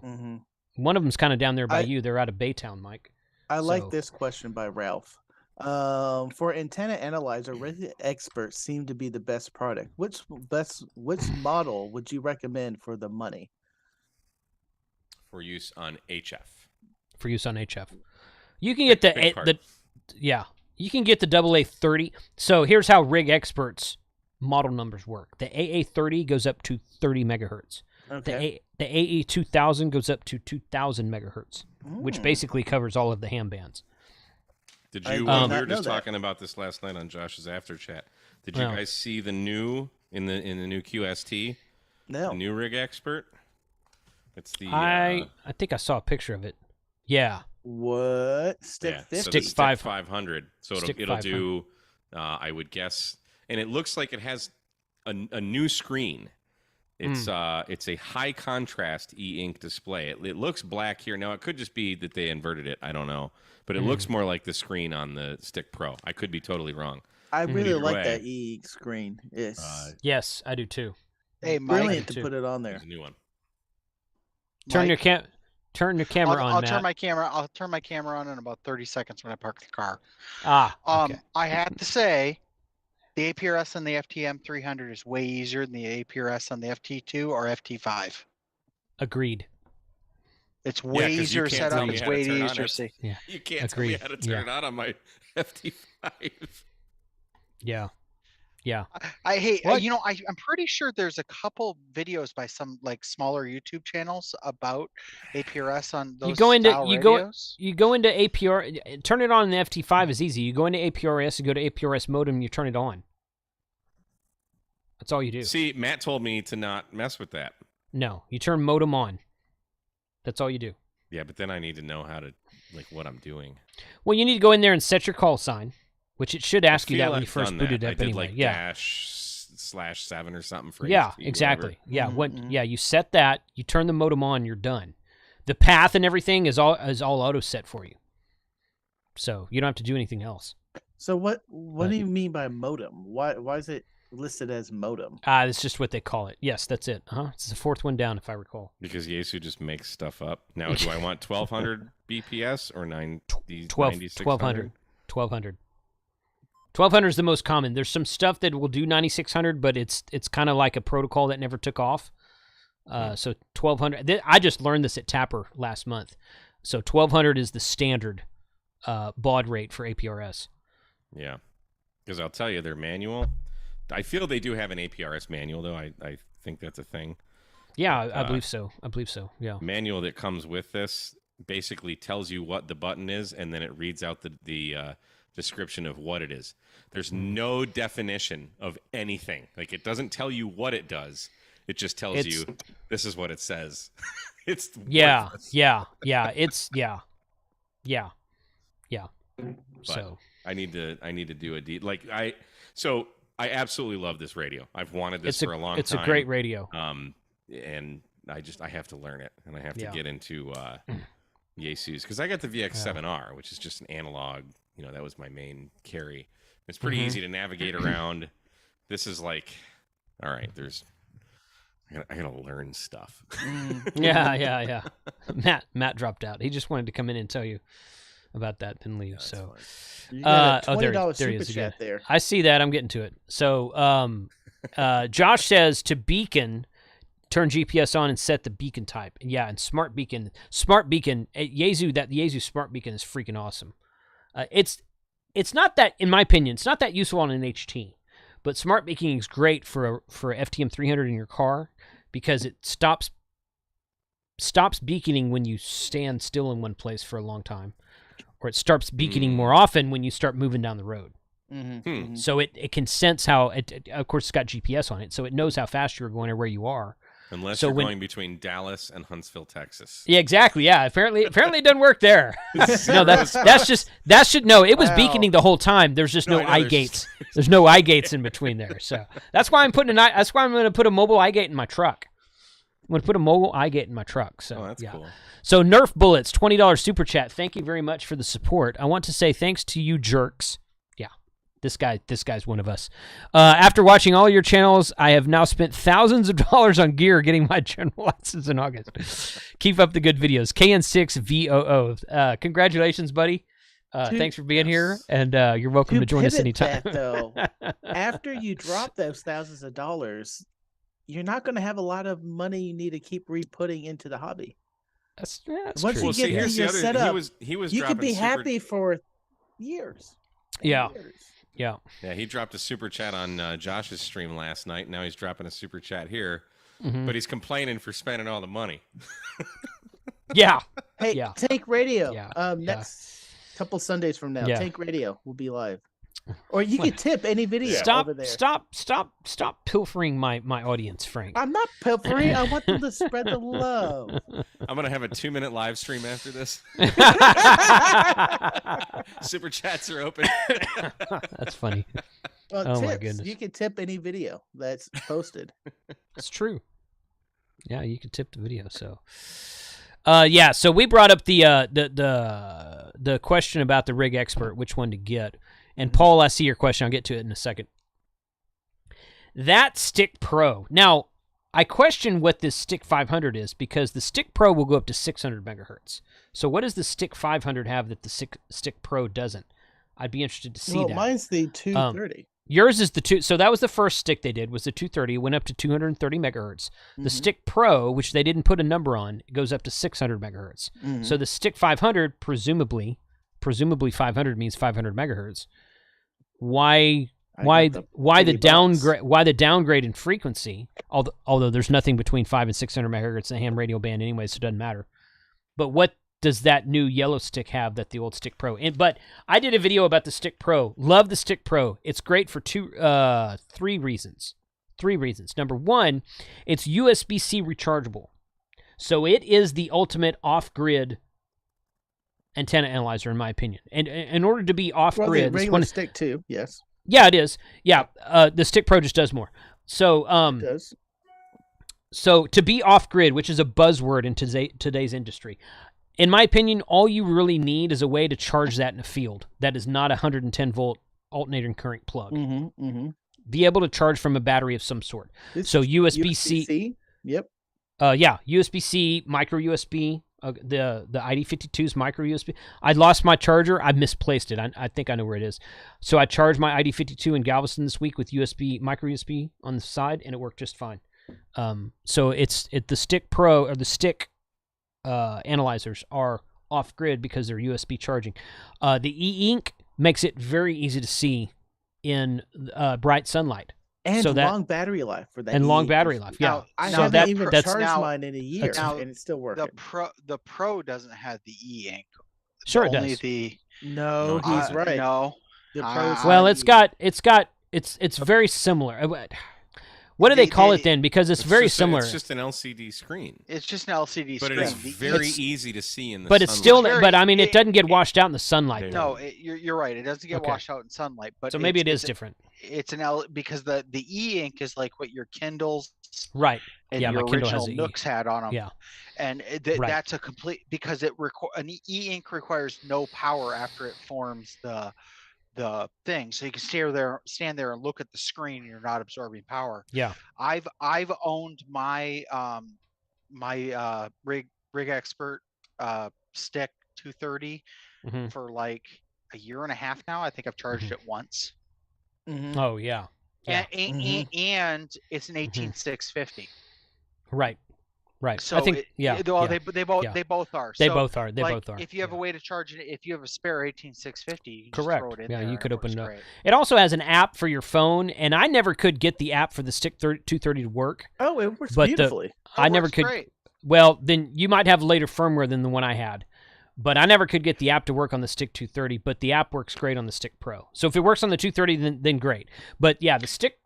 one of them's kind of down there by you. They're out of Baytown, Mike. I like this question by Ralph. For antenna analyzer, Radio Expert seemed to be the best product. Which model would you recommend for the money? For use on HF. You can get you can get the AA30. So here's how Rig Expert's model numbers work. The AA30 goes up to 30 megahertz. Okay. The AE2000 goes up to 2000 megahertz, which basically covers all of the ham bands. Did you? We were just talking about this last night on Josh's after chat. Did you guys see the new in the new QST? No. The new Rig Expert. It's the. I think I saw a picture of it. Yeah. What? Stick 50? So Stick 500. So it'll do. I would guess, and it looks like it has a new screen. It's a high contrast e-ink display. It looks black here. Now it could just be that they inverted it. I don't know, but it looks more like the screen on the Stick Pro. I could be totally wrong. I really Either like way, that e screen. It's Yes, I do too. Hey, Mike. brilliant to put it on there. There's a new one. Turn Mike, your camera on, I'll Matt. turn my camera on in about 30 seconds when I park the car. Okay. I had to say, the APRS on the FTM 300 is way easier than the APRS on the FT2 or FT5. Agreed. It's way 'cause you easier can't set tell up. me It's how to way turn on easier to it. see. Yeah. You can't Agreed. tell me how to turn it on my FT5. Yeah. Yeah. Hey, What? I'm pretty sure there's a couple videos by some like smaller YouTube channels about APRS on those radios. You go into APR, turn it on in the FT5 is easy. You go into APRS, you go to APRS modem, and you turn it on. That's all you do. See, Matt told me to not mess with that. No, you turn modem on. That's all you do. Yeah, but then I need to know how to, like, what I'm doing. Well, you need to go in there and set your call sign, which it should ask you that when you first booted I up did anyway. like yeah. /7 or something for Yeah, HP, exactly. whatever. Yeah, you set that, you turn the modem on, you're done. The path and everything is all auto set for you. So you don't have to do anything else. So what do you mean by modem? Why is it listed as modem? It's just what they call it. Yes, that's it. It's the fourth one down, if I recall. Because Xiegu just makes stuff up. Now, do I want 1200 BPS or 1200. 1200? 1200 is the most common. There's some stuff that will do 9600, but it's kind of like a protocol that never took off. So 1200. I just learned this at Tapper last month. So 1200 is the standard baud rate for APRS. Yeah, because I'll tell you, their manual. I feel they do have an APRS manual, though. I think that's a thing. Yeah, I believe so. Yeah. Manual that comes with this basically tells you what the button is, and then it reads out the description of what it is. There's no definition of anything. Like, it doesn't tell you what it does. It just tells you this is what it says. It's worthless. Yeah. But So I need to do a deed. I absolutely love this radio. I've wanted this for a long time. It's a great radio. And I have to learn it, and I have to get into Xieg's, because I got the VX7R, which is just an analog. That was my main carry. It's pretty easy to navigate around. This is like, all right, I gotta learn stuff. Yeah. Matt dropped out. He just wanted to come in and tell you about that, then leave. So, You got a $20 there he super is chat again. there. I see that. I'm getting to it. So, Josh says to beacon, turn GPS on and set the beacon type. Yeah, and smart beacon, Xiegu, the Xiegu smart beacon is freaking awesome. It's not that, in my opinion, it's not that useful on an HT, but smart beaconing is great for a FTM 300 in your car, because it stops beaconing when you stand still in one place for a long time, or it starts beaconing more often when you start moving down the road. So it can sense how of course it's got GPS on it, so it knows how fast you're going or where you are. Unless you're going between Dallas and Huntsville, Texas. Yeah, exactly. Yeah, apparently it doesn't work there. No, it was beaconing the whole time. There's just no eye gates. There's no eye gates in between there. So that's why I'm going to put a mobile eye gate in my truck. I'm going to put a mobile eye gate in my truck. So that's cool. So Nerf Bullets, $20 super chat. Thank you very much for the support. I want to say thanks to you jerks. This guy's one of us. After watching all your channels, I have now spent thousands of dollars on gear getting my general license in August. Keep up the good videos. KN6VOO. Congratulations, buddy. Thanks for being here, and you're welcome to join us anytime. That, though, after you drop those thousands of dollars, you're not going to have a lot of money you need to keep re-putting into the hobby. That's Once true. you get here's your the other. setup, He was. you could be happy for years. Yeah. Years. Yeah. Yeah, he dropped a super chat on Josh's stream last night. Now he's dropping a super chat here, but he's complaining for spending all the money. Yeah. Hey, Tank Radio. Yeah. Next couple Sundays from now, Yeah. Tank Radio will be live. Or you can tip any video over there. Stop pilfering my audience, Frank. I'm not pilfering. I want them to spread the love. I'm gonna have a 2-minute live stream after this. Super chats are open. That's funny. Well, Oh, my tips. goodness. You can tip any video that's posted. It's true. Yeah, you can tip the video. So, yeah. So we brought up the question about the rig expert, which one to get. And Paul, I see your question. I'll get to it in a second. That Stick Pro. Now, I question what this Stick 500 is because the Stick Pro will go up to 600 megahertz. So what does the Stick 500 have that the Stick Pro doesn't? I'd be interested to see that. Mine's the 230. Yours is the two. So that was the first stick they did was the 230. It went up to 230 megahertz. The Stick Pro, which they didn't put a number on, goes up to 600 megahertz. So the Stick 500, presumably 500 means 500 megahertz. Why the downgrade in frequency? Although there's nothing between 5 and 600 megahertz in the ham radio band anyway, so it doesn't matter. But what does that new yellow stick have that the old Stick Pro? But I did a video about the Stick Pro. Love the Stick Pro. It's great for three reasons. Number one, it's USB-C rechargeable. So it is the ultimate off-grid antenna analyzer, in my opinion. And in order to be off-grid... the regular Stick too, yes. Yeah, it is. Yeah, the Stick Pro just does more. So, it does. So to be off-grid, which is a buzzword in today's industry, in my opinion, all you really need is a way to charge that in a field that is not a 110-volt alternating current plug. Be able to charge from a battery of some sort. So USB-C. Yep. Yeah, USB-C, micro USB. The ID52's micro USB. I lost my charger. I misplaced it. I think I know where it is. So I charged my ID52 in Galveston this week with micro USB on the side, and it worked just fine. So the Stick Pro or the Stick analyzers are off grid because they're USB charging. The e-ink makes it very easy to see in bright sunlight. And long battery life for that. And long battery life, yeah. Now, I haven't even charged mine in a year, and it's still working. The Pro doesn't have the e-ink. Sure, it does. No, he's right. No, the Pro. Well, it's very similar. What do they call it then? Because it's very similar. It's just an LCD screen. It's just an LCD screen. But it's very easy to see in the sunlight. But it's still, but I mean, it doesn't get washed out in the sunlight. No, you're right. It doesn't get washed out in sunlight. But so maybe it is different. It's because the e-ink is like what your Kindles, right? And your original Nooks had on them. Yeah, and that's a complete because an e-ink requires no power after it forms the thing, so you can stand there and look at the screen and you're not absorbing power. Yeah. I've owned my my rig expert Stick 230 for like a year and a half now. I think I've charged it once. Oh yeah. And it's an 18650. Right. Right. So I think they both are. They both are. If you have a way to charge it, if you have a spare 18650, you can correct. Just throw it in yeah, there. You could open it up. It also has an app for your phone, and I never could get the app for the Stick 230 to work. Oh, it works beautifully. I never could. Great. Well, then you might have later firmware than the one I had, but I never could get the app to work on the Stick 230. But the app works great on the Stick Pro. So if it works on the 230, then great. But yeah, the Stick.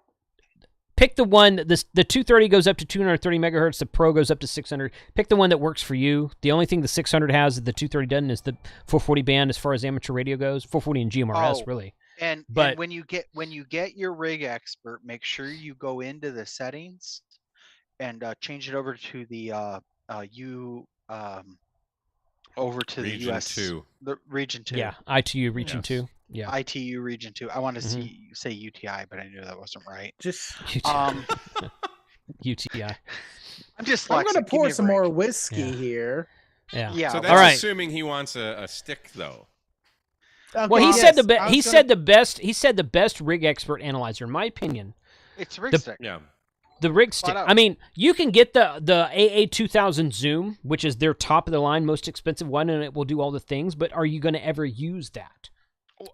Pick the one, the 230 goes up to 230 megahertz, the Pro goes up to 600. Pick the one that works for you. The only thing the 600 has that the 230 doesn't is the 440 band as far as amateur radio goes. 440 and GMRS, really. And when you get your rig expert, make sure you go into the settings and change it over to the region US 2. The region 2. Yeah, ITU region 2. Yeah. ITU region 2. I want to say UTI, but I knew that wasn't right. Just UTI. I'm just. I'm going to pour some more whiskey here. Yeah. So that's assuming he wants a stick, though. Okay, well, he said the best rig expert analyzer, in my opinion. It's rig stick. Yeah. The rig stick. I mean, you can get the a.k.a. 2000 Zoom, which is their top of the line, most expensive one, and it will do all the things. But are you going to ever use that?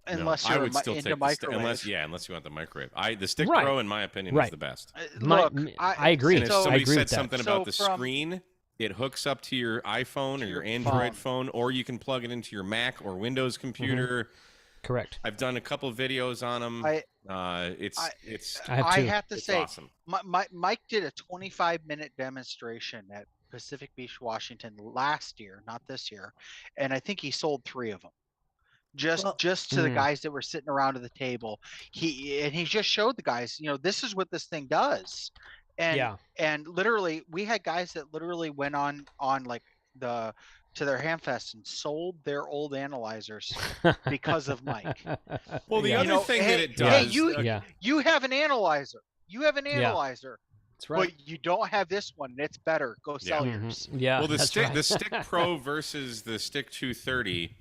Unless you're into microwave. Unless you want the microwave. The Stick Pro, in my opinion, is the best. Look, I agree. And if somebody said something about the screen, it hooks up to your iPhone or your Android phone, or you can plug it into your Mac or Windows computer. Correct. I've done a couple videos on them. I have to say, awesome. Mike did a 25-minute demonstration at Pacific Beach, Washington last year, not this year, and I think he sold 3 of them. Just to the guys that were sitting around at the table. He just showed the guys, this is what this thing does. And literally, we had guys that literally went on like to their Hamfest and sold their old analyzers because of Mike. Well, the other thing that it Hey, does, you have an analyzer. You have an analyzer. That's right. But you don't have this one, and it's better. Go sell yours. Yeah. Well, the Stick Pro versus the Stick 230,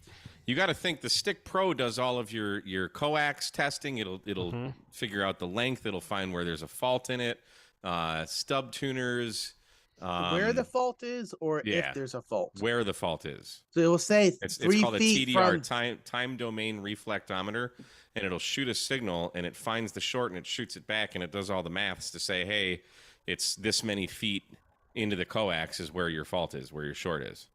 you got to think the Stick Pro does all of your coax testing. It'll figure out the length. It'll find where there's a fault in it. Stub tuners. Where the fault is, or if there's a fault. Where the fault is. So it will say it's 3 called feet a TDR, from... time domain reflectometer, and it'll shoot a signal, and it finds the short, and it shoots it back, and it does all the maths to say, hey, it's this many feet into the coax is where your fault is, where your short is.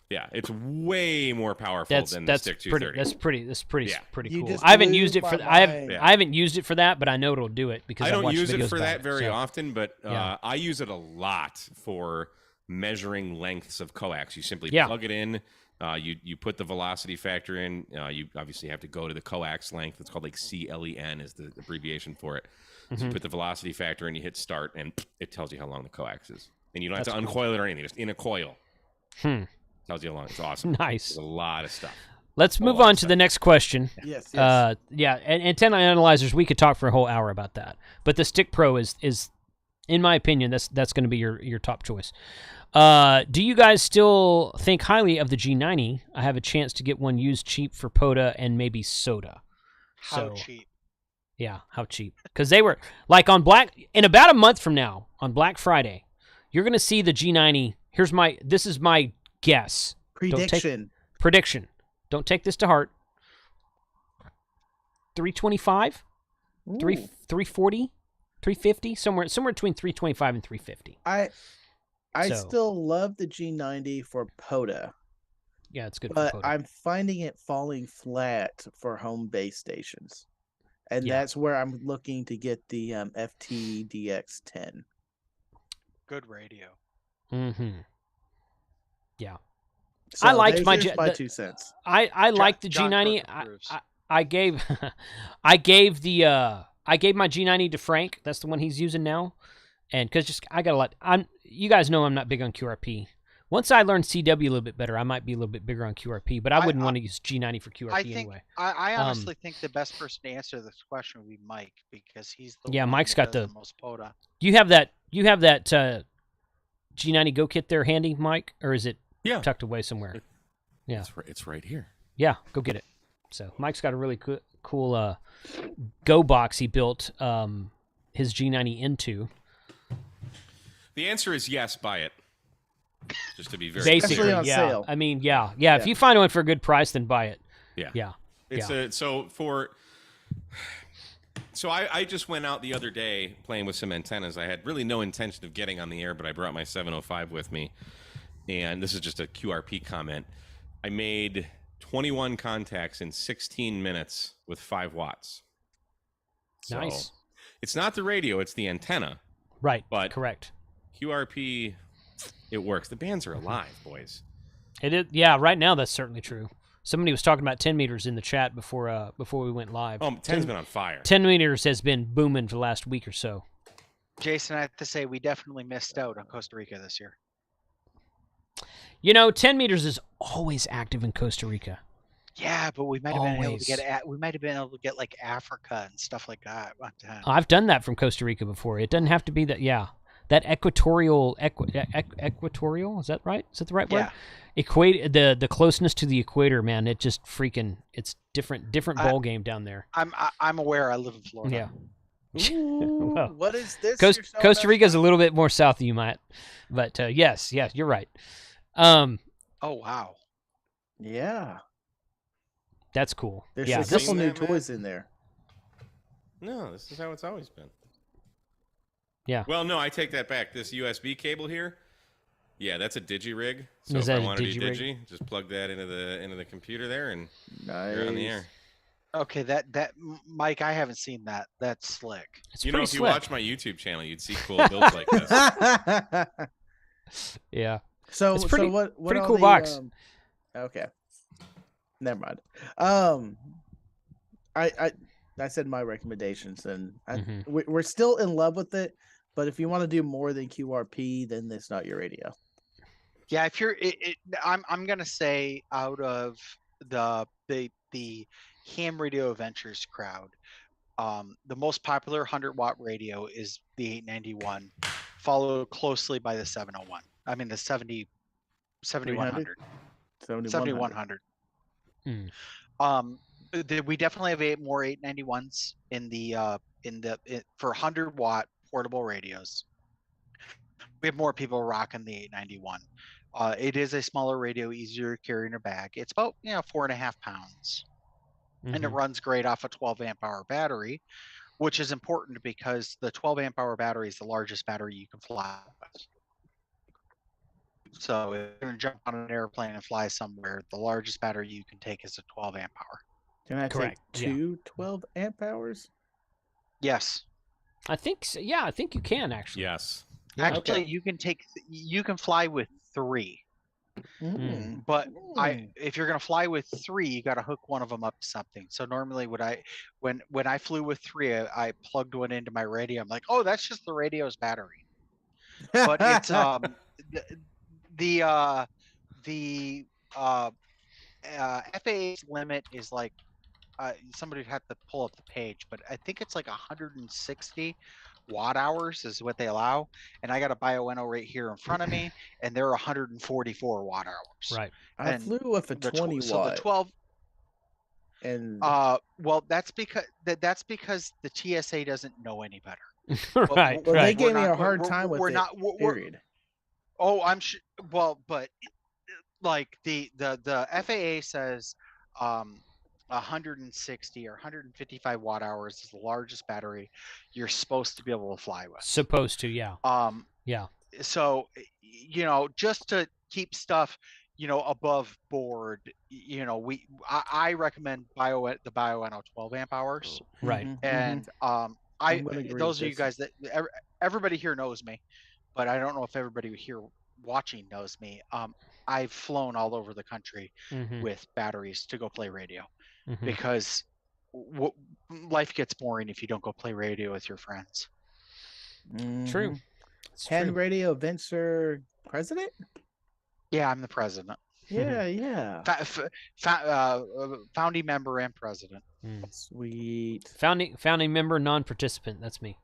Yeah, it's way more powerful than the Stick 230. That's pretty You cool. I haven't used it for mind. I haven't used it for that, but I know it'll do it because I don't use it for videos that about very so. often, but I use it a lot for measuring lengths of coax. You simply plug it in. You put the velocity factor in. You obviously have to go to the coax length. It's called like CLEN is the abbreviation for it. So you put the velocity factor in, you hit start, and it tells you how long the coax is. And you don't have to uncoil it or anything. Just in a coil. Tells you how long. It's awesome. Nice. There's a lot of stuff. Let's move on to the next question. Yes. Yeah, and antenna analyzers, we could talk for a whole hour about that. But the Stick Pro is in my opinion, that's going to be your top choice. Do you guys still think highly of the G90? I have a chance to get one used cheap for POTA and maybe soda. How cheap? Yeah, how cheap? Because they were like in about a month from now on Black Friday, you're going to see the G90. This is my guess. Prediction. Don't take this to heart. 325, 340, 350, somewhere between 325 and 350. I still love the G90 for POTA. Yeah, it's good but for POTA. I'm finding it falling flat for home base stations. And that's where I'm looking to get the FTDX10. Good radio. Yeah. So I liked my 2 cents. I liked the G90. I gave my G90 to Frank. That's the one he's using now. And because I got a lot. You guys know I'm not big on QRP. Once I learn CW a little bit better, I might be a little bit bigger on QRP, but I wouldn't want to use G90 for QRP anyway. I honestly think the best person to answer this question would be Mike, because he's the one Mike's that got does the most POTA. You have that G90 Go kit there handy, Mike, or is it tucked away somewhere? Yeah, it's right here. Yeah, go get it. So Mike's got a really cool Go box he built his G90 into. The answer is yes, buy it. Just to be very basically clear. On sale. I mean, if you find one for a good price, then buy it. Yeah. So I just went out the other day playing with some antennas. I had really no intention of getting on the air, but I brought my 705 with me. And this is just a QRP comment. I made 21 contacts in 16 minutes with 5 watts. So nice. It's not the radio, it's the antenna. Right, but correct. QRP, it works. The bands are alive, boys. It is. Yeah, right now that's certainly true. Somebody was talking about 10 meters in the chat before we went live. 10's been on fire. 10 meters has been booming for the last week or so. Jason, I have to say we definitely missed out on Costa Rica this year. 10 meters is always active in Costa Rica. Yeah, but we might have been able to get like Africa and stuff like that one time. I've done that from Costa Rica before. It doesn't have to be that. Yeah, that equatorial. Equatorial, is that right? Is that the right word? Yeah. The closeness to the equator, man. It just it's different ball game down there. I'm aware. I live in Florida. Yeah. Ooh, well, what is this? Costa Rica's a little bit more south of you, Matt. But yes, you're right. Oh wow. Yeah. That's cool. There's a couple new toys in there. No, this is how it's always been. Yeah. Well, no, I take that back. This USB cable here, that's a digi rig. So if I want to do digi, just plug that into the computer there, and you're on the air. Okay, that Mike, I haven't seen that. That's slick. It's if slick. You watch my YouTube channel, you'd see cool builds like this. Yeah. So it's pretty cool the, box. Okay. Never mind. I said my recommendations, and we're still in love with it, But if you want to do more than QRP, then that's not your radio. Yeah, if you're, I'm gonna say out of the ham radio adventures crowd, the most popular 100-watt radio is the 891, followed closely by the 701. I mean the 7100. 7100. We definitely have more 891s in the for 100-watt portable radios. We have more people rocking the 891. It is a smaller radio, easier to carry in a bag. It's about 4.5 pounds, and it runs great off a 12 amp hour battery, which is important because the 12 amp hour battery is the largest battery you can fly with. So if you're going to jump on an airplane and fly somewhere, the largest battery you can take is a 12 amp hour. Can I Correct. take two 12 amp hours? Yes. I think so. Yeah, I think you can actually. Yes. Yeah. Actually, you can fly with 3. But if you're gonna fly with 3, you got to hook one of them up to something. So normally, when I flew with 3, I plugged one into my radio. I'm like, oh, that's just the radio's battery. But it's the FAA's limit is like somebody would have to pull up the page, but I think it's like 160 watt hours is what they allow, and I got a Bioenno right here in front of me, and they're 144 watt hours. Right. I flew with a 20 So watt. the 12. And well, that's because the TSA doesn't know any better. Right. well, right. they gave me a hard time with it. Period. Oh, I'm sure. Well, but like the FAA says 160 or 155 watt hours is the largest battery you're supposed to be able to fly with. Supposed to, yeah. Yeah. So, just to keep stuff, above board, I recommend the Bioenno 12 amp hours. Right. And those of you guys that everybody here knows me, but I don't know if everybody here watching knows me. I've flown all over the country with batteries to go play radio because life gets boring if you don't go play radio with your friends. True. Hen Radio Venture president? Yeah, I'm the president. Yeah. Founding member and president. Sweet. Founding member, non-participant. That's me.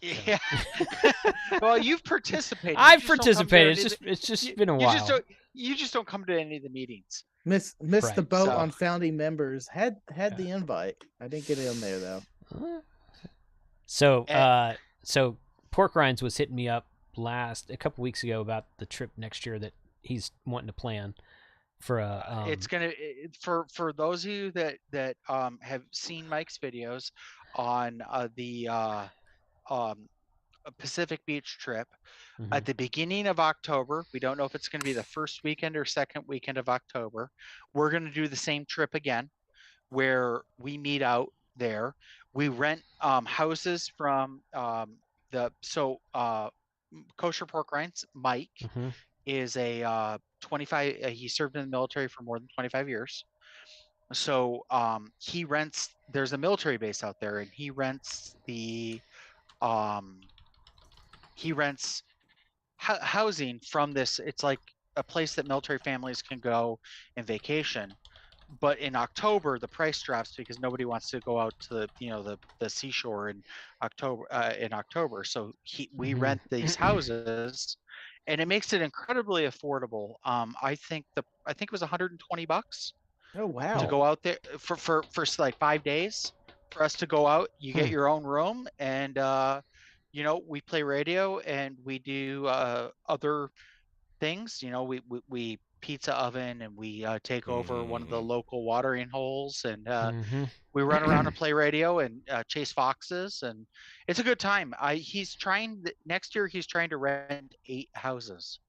Yeah. Well, you've participated. I've participated. It's just been a while. You just don't come to any of the meetings. Missed the boat on founding members. Had the invite. I didn't get in there though. So Pork Rinds was hitting me up a couple weeks ago about the trip next year that he's wanting to plan for a. It's gonna for those of you that have seen Mike's videos on the Pacific Beach trip. At the beginning of October, we don't know if it's going to be the first weekend or second weekend of October. We're going to do the same trip again, where we meet out there. We rent houses from Kosher Pork Rinds. Mike is a 25. He served in the military for more than 25 years. So he rents. There's a military base out there, and he rents housing from this. It's like a place that military families can go and vacation, but in October the price drops because nobody wants to go out to the seashore in October. So we rent these houses, and it makes it incredibly affordable. I think it was $120. Oh wow! To go out there for like 5 days for us to go out. You get your own room, and we play radio and we do other things. We pizza oven, and we take over one of the local watering holes, and we run around and play radio and chase foxes, and it's a good time. Next year he's trying to rent 8 houses.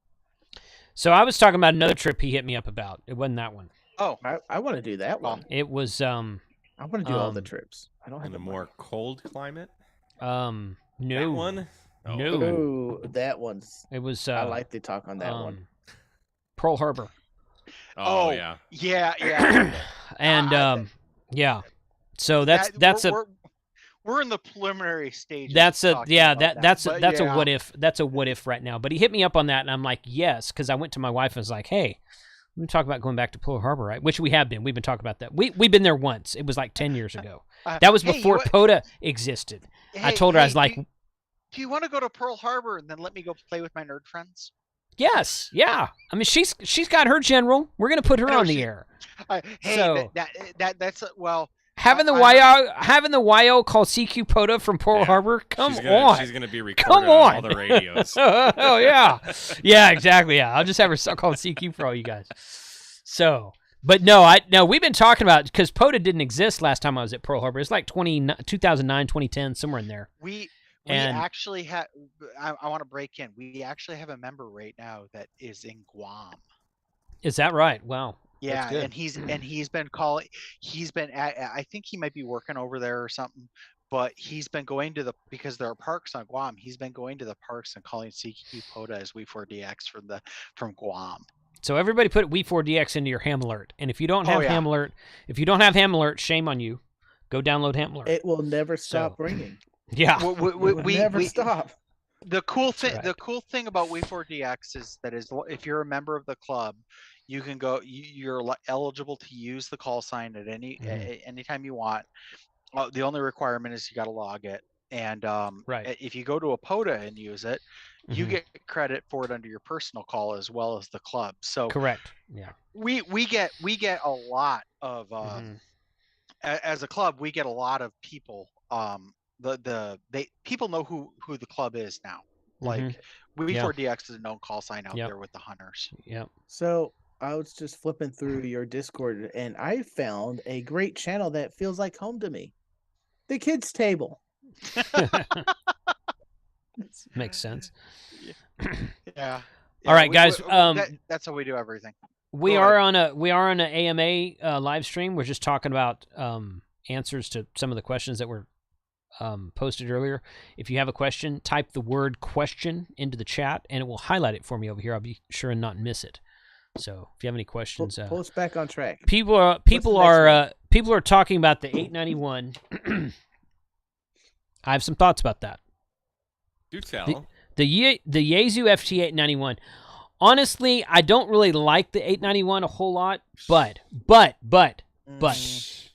So I was talking about another trip he hit me up about. It wasn't that one. Oh, I want to do that one. It was I want to do all the trips. I don't have in a more cold climate. No. That one? Oh. No. Ooh, that one's. It was. I like to talk on that one. Pearl Harbor. Oh yeah. Yeah. And yeah. So that's we're in the preliminary stages. That's a talking about that's but a yeah. what if. That's a what if right now. But he hit me up on that, and I'm like, yes, because I went to my wife and was like, hey, we talk about going back to Pearl Harbor, right? Which we have been. We've been talking about that. We've been there once. It was like 10 years ago. That was before POTA existed. I told her, I was like, do you want to go to Pearl Harbor and then let me go play with my nerd friends? Yes, yeah. I mean, she's got her general. We're gonna put her on the air. Hey, so that's well. Having the YO call CQ POTA from Pearl Harbor. Come on. She's gonna be recording on all the radios. Oh yeah, yeah, exactly. Yeah, I'll just have her call CQ for all you guys. So, but no, we've been talking about, because POTA didn't exist last time I was at Pearl Harbor. It's like 2009, 2010, somewhere in there. We actually have. I want to break in. We actually have a member right now that is in Guam. Is that right? Wow. Yeah, and he's been calling. He's been I think he might be working over there or something. But he's been going to because there are parks on Guam. He's been going to the parks and calling CQ POTA as We4DX from Guam. So everybody put We4DX into your ham alert. And if you don't have ham alert, shame on you. Go download ham alert. It will never stop ringing. Yeah. We never stop. The cool thing about We4DX is that if you're a member of the club, you can go. You're eligible to use the call sign at anytime you want. The only requirement is you got to log it. And if you go to a POTA and use it, you get credit for it under your personal call as well as the club. So correct. Yeah. We get a lot of as a club, we get a lot of people. People know who the club is now. Like We4DX is a known call sign out there with the hunters. Yeah. So I was just flipping through your Discord and I found a great channel that feels like home to me. The Kids Table. Makes sense. Yeah. All right, guys. That's how we do everything. We are on an AMA live stream. We're just talking about answers to some of the questions that were posted earlier. If you have a question, type the word question into the chat, and it will highlight it for me over here. I'll be sure and not miss it. So if you have any questions, pull us back on track. People are talking about the 891. I have some thoughts about that. Do tell. The Xiegu FT891. Honestly, I don't really like the 891 a whole lot, but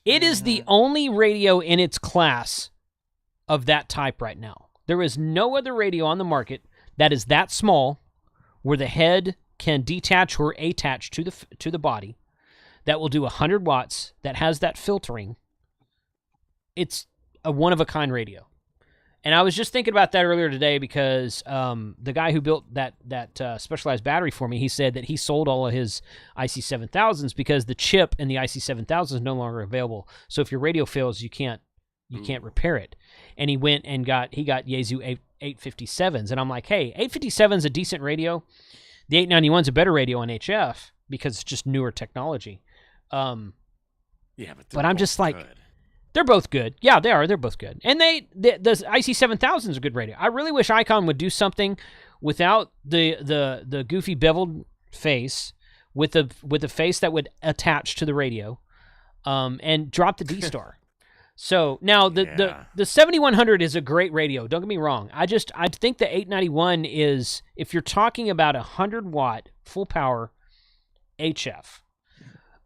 it is the only radio in its class of that type right now. There is no other radio on the market that is that small, where the head can detach or attach to the body, that will do 100 watts, that has that filtering. It's a one-of-a-kind radio. And I was just thinking about that earlier today because the guy who built that specialized battery for me, he said that he sold all of his IC7000s because the chip in the IC7000 is no longer available. So if your radio fails, you can't repair it. And he went and got Xiegu 857s, and I'm like, hey, 857 is a decent radio. The 891 is a better radio on HF because it's just newer technology. But I'm just like, they're both good. Yeah, they are. They're both good. And the IC7000 is a good radio. I really wish Icon would do something without the goofy beveled face, with a face that would attach to the radio, and drop the D-Star. So now the 7100 is a great radio. Don't get me wrong. I think the 891 is, if you're talking about 100 watt full power HF,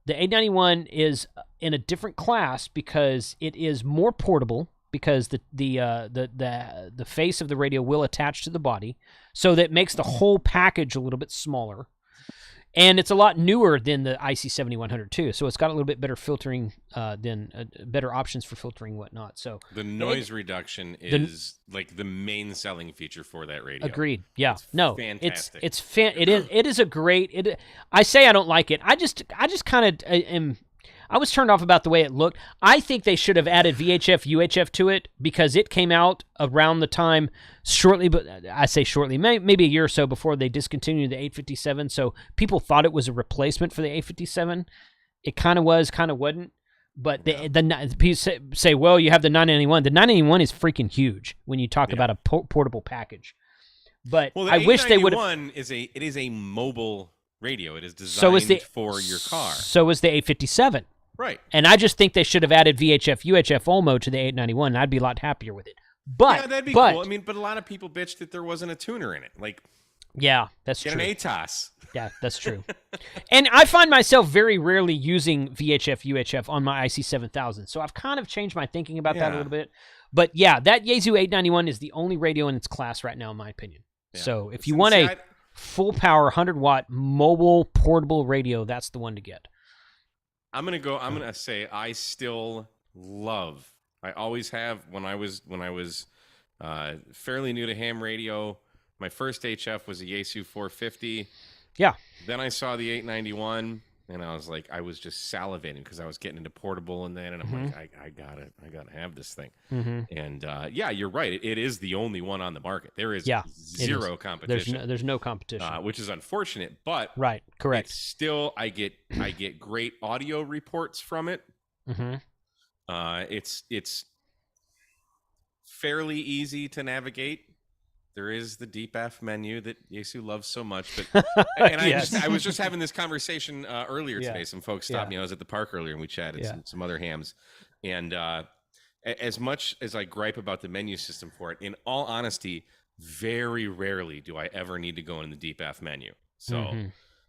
the 891 is in a different class because it is more portable, because the face of the radio will attach to the body, so that makes the whole package a little bit smaller. And it's a lot newer than the IC7100 too, so it's got a little bit better filtering, better options for filtering and whatnot. So the noise reduction is like the main selling feature for that radio. Agreed. Yeah. Fantastic. It is a great. I say I don't like it. I just kind of am. I was turned off about the way it looked. I think they should have added VHF, UHF to it, because it came out around the time but I say shortly, maybe a year or so before they discontinued the 857. So people thought it was a replacement for the 857. It kind of was, kind of wasn't. But people say, well, you have the 991. The 991 is freaking huge when you talk about a portable package. But I wish they would have. It is a mobile radio. It is designed for your car. So is the 857. Right. And I just think they should have added VHF, UHF Olmo to the 891, and I'd be a lot happier with it. But yeah, that'd be cool. I mean, but a lot of people bitched that there wasn't a tuner in it. Like, yeah, that's get true. an ATOS. Yeah, that's true. And I find myself very rarely using VHF, UHF on my IC7000, so I've kind of changed my thinking about that a little bit. But yeah, that Xiegu 891 is the only radio in its class right now, in my opinion. Yeah. So if you want a full power 100-watt mobile portable radio, that's the one to get. I'm gonna say I still love. I always have. When I was fairly new to ham radio, my first HF was a Xiegu 450. Yeah. Then I saw the 891, and I was like, I was just salivating because I was getting into portable and then, and I'm like, I gotta have this thing. And yeah, you're right. It is the only one on the market. There is zero competition. There's no competition, which is unfortunate. But right, correct. Still, I get great audio reports from it. It's fairly easy to navigate. There is the deep F menu that Xiegu loves so much, but and I was just having this conversation earlier today. Some folks stopped me. I was at the park earlier and we chatted some other hams, and as much as I gripe about the menu system for it, in all honesty, very rarely do I ever need to go in the deep F menu. So,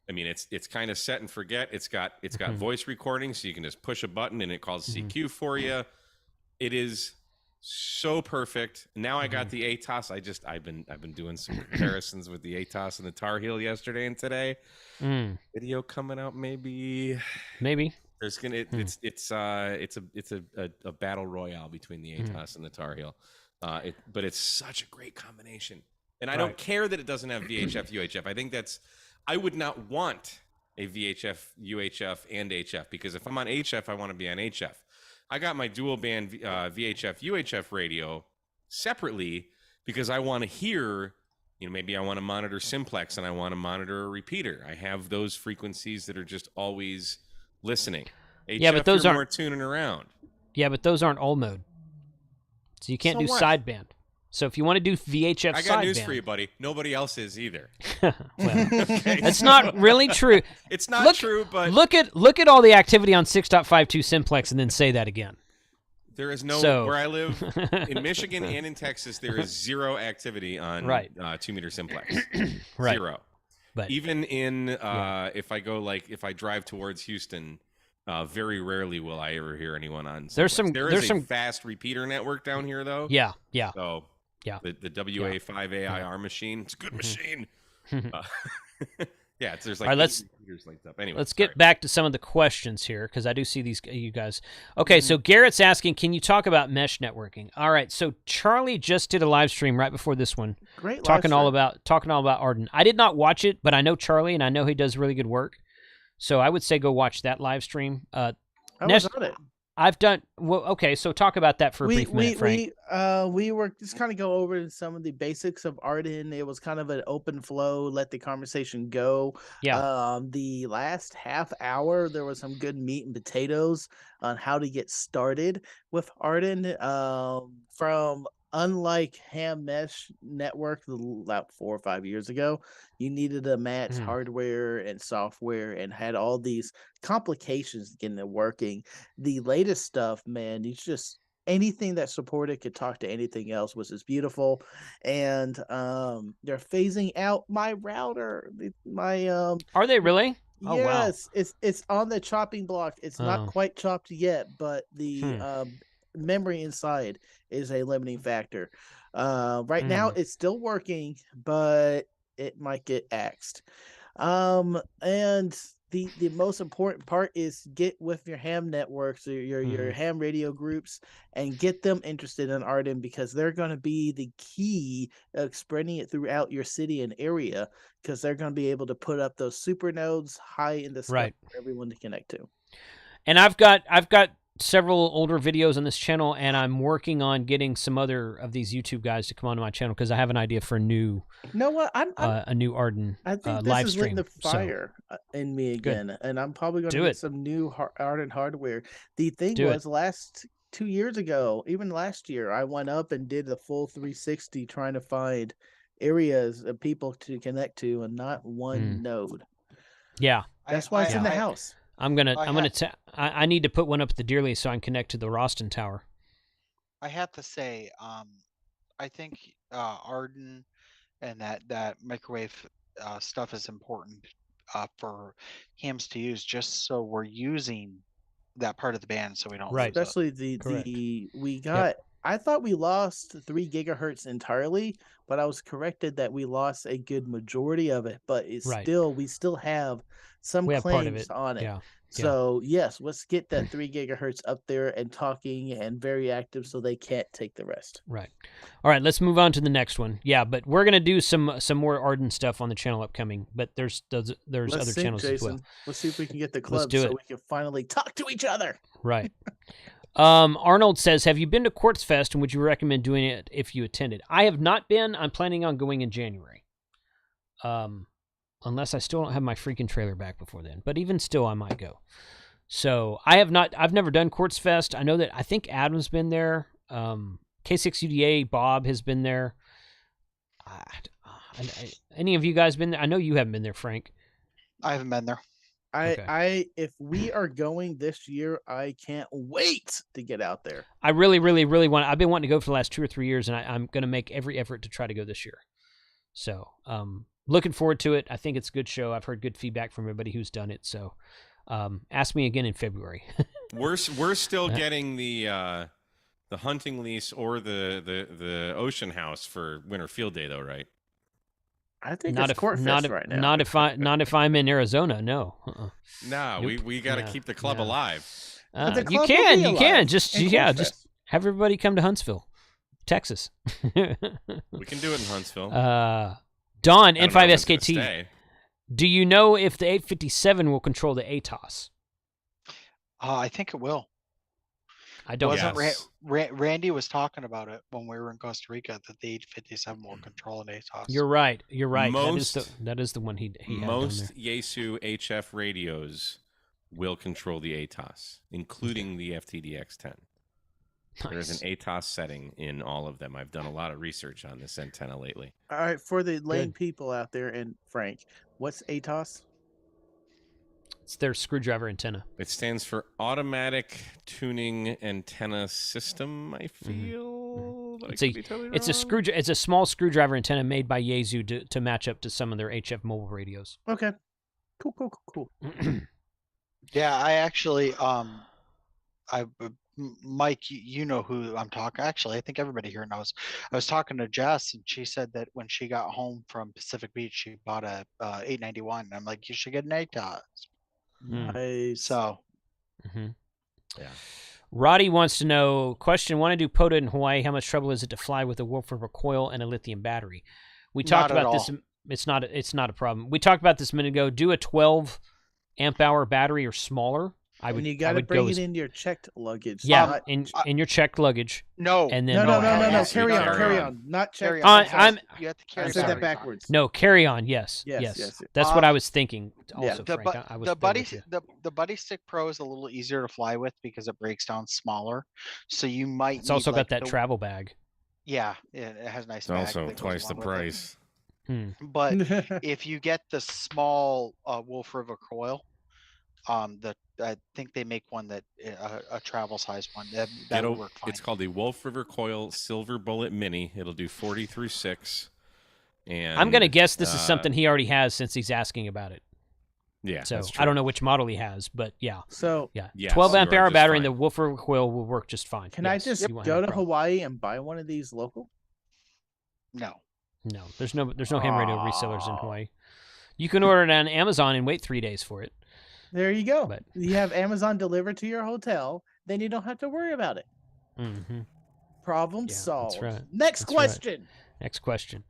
I mean, it's kind of set and forget. It's got voice recording, so you can just push a button and it calls CQ for you. It is so perfect. Now I got the ATOS. I've been doing some comparisons with the ATOS and the Tar Heel yesterday and today. Video coming out maybe. There's gonna it's a battle royale between the ATOS and the Tar Heel. But it's such a great combination. And I don't care that it doesn't have VHF, UHF. I think I would not want a VHF, UHF, and HF, because if I'm on HF, I want to be on HF. I got my dual band VHF, UHF radio separately because I want to hear, maybe I want to monitor simplex and I want to monitor a repeater. I have those frequencies that are just always listening. HF, but those aren't more tuning around. Yeah, but those aren't all mode. So you can't do sideband. So if you want to do VHF I got news for you, buddy. Nobody else is either. Well, that's not really true. It's not true, but look at all the activity on 6.52 simplex and then say that again. There is no where I live in Michigan and in Texas. There is zero activity on 2-meter simplex. Zero. But even in if I drive towards Houston, very rarely will I ever hear anyone on simplex. There is a fast repeater network down here, though. Yeah. So. Yeah, the WA5AIR machine. It's a good machine. There's like repeaters linked up. Anyway, let's get back to some of the questions here because I do see these you guys. Okay, so Garrett's asking, can you talk about mesh networking? All right, so Charlie just did a live stream right before this one. Great, talking all about Arden. I did not watch it, but I know Charlie and I know he does really good work. So I would say go watch that live stream. I was on it. I've done well. Okay, so talk about that for a brief minute, Frank. We were just kind of go over some of the basics of Arden. It was kind of an open flow, let the conversation go. Yeah. The last half hour, there was some good meat and potatoes on how to get started with Arden. From unlike ham mesh network about 4 or 5 years ago, you needed to match hardware and software and had all these complications getting it working. The latest stuff, man, it's just anything that supported could talk to anything else, which is beautiful. And they're phasing out my router. Are they really? Oh, yes, wow. It's on the chopping block. It's not quite chopped yet, but the memory inside is a limiting factor. Right now it's still working, but it might get axed. And the most important part is get with your ham networks or your ham radio groups and get them interested in Arden, because they're going to be the key of spreading it throughout your city and area, because they're going to be able to put up those super nodes high in the sky for everyone to connect to. And I've got several older videos on this channel, and I'm working on getting some other of these YouTube guys to come onto my channel because I have an idea for a new a new Arden I think this live is stream. lit the fire in me again, and I'm probably going to get some new Arden hardware. The thing was, last 2 years ago, even last year, I went up and did the full 360 trying to find areas of people to connect to and not one node. Yeah. That's why it's in the house. I need to put one up at the Deerly so I can connect to the Roston Tower. I have to say, I think Arden and that microwave stuff is important for hams to use, just so we're using that part of the band so we don't lose it. Especially I thought we lost 3 gigahertz entirely, but I was corrected that we lost a good majority of it. But it's we still have some claims on it. Yeah. So yes, let's get that 3 gigahertz up there and talking and very active, so they can't take the rest. Right. All right. Let's move on to the next one. Yeah, but we're gonna do some more Arden stuff on the channel upcoming. But there's other channels Jason. as well. Let's see if we can get the club so we can finally talk to each other. Right. Arnold says, have you been to Quartz Fest, and would you recommend doing it if you attended? I have not been. I'm planning on going in January. Unless I still don't have my freaking trailer back before then. But even still, I might go. So I've never done Quartz Fest. I know that I think Adam's been there. K6UDA, Bob has been there. Any of you guys been there? I know you haven't been there, Frank. I haven't been there. If we are going this year, I can't wait to get out there. I really, really, really want. I've been wanting to go for the last 2 or 3 years, and I'm going to make every effort to try to go this year. So, looking forward to it. I think it's a good show. I've heard good feedback from everybody who's done it. So, ask me again in February. we're still getting the hunting lease or the ocean house for Winter Field Day, though, right? I think it's Court Fest right now. Not if I'm in Arizona. No. No, nope. we got to keep the club alive. You can just have everybody come to Huntsville, Texas. We can do it in Huntsville. Don N5SKT. Do you know if the 857 will control the ATOS? I think it will. I don't know. Randy was talking about it when we were in Costa Rica, that the 857 will control an ATOS. You're right. That is the one he had. Most Yaesu HF radios will control the ATOS, including the FTDX10. Nice. There is an ATOS setting in all of them. I've done a lot of research on this antenna lately. All right, for the lame people out there, and Frank, what's ATOS? It's their screwdriver antenna. It stands for Automatic Tuning Antenna System, I feel. But it's a small screwdriver antenna made by Yaesu to match up to some of their HF mobile radios. Okay. Cool. Yeah, I actually Mike, you know who I'm talking. Actually, I think everybody here knows. I was talking to Jess, and she said that when she got home from Pacific Beach, she bought a 891. And I'm like, you should get an ATOS. Nice. So, yeah. Roddy wants to know, question, want to do POTA in Hawaii? How much trouble is it to fly with a Wolf River coil and a lithium battery? We talked about this. It's not a problem. We talked about this a minute ago. Do a 12 amp hour battery or smaller. And you got to bring it in your checked luggage. Yeah, in your checked luggage. No. And then no. Carry on. Not checked. You have to carry. I said that backwards. No, carry on. Yes. That's what I was thinking. Also, Frank, the Buddy Stick Pro is a little easier to fly with because it breaks down smaller. So you might. It's also got that travel bag. Yeah, it has a nice. It's bag also twice the price. But if you get the small Wolf River coil, I think they make one that a travel size one that'll work fine. It's called the Wolf River Coil Silver Bullet Mini. It'll do 40 through 6. And I'm gonna guess this is something he already has since he's asking about it. Yeah, so I don't know which model he has, but yeah. So yes, 12 amp hour battery and the Wolf River coil will work just fine. Can I just go to Hawaii and buy one of these local? No, there's no ham radio resellers in Hawaii. You can order it on Amazon and wait 3 days for it. There you go. But you have Amazon delivered to your hotel, then you don't have to worry about it. Problem solved. That's right. Next question.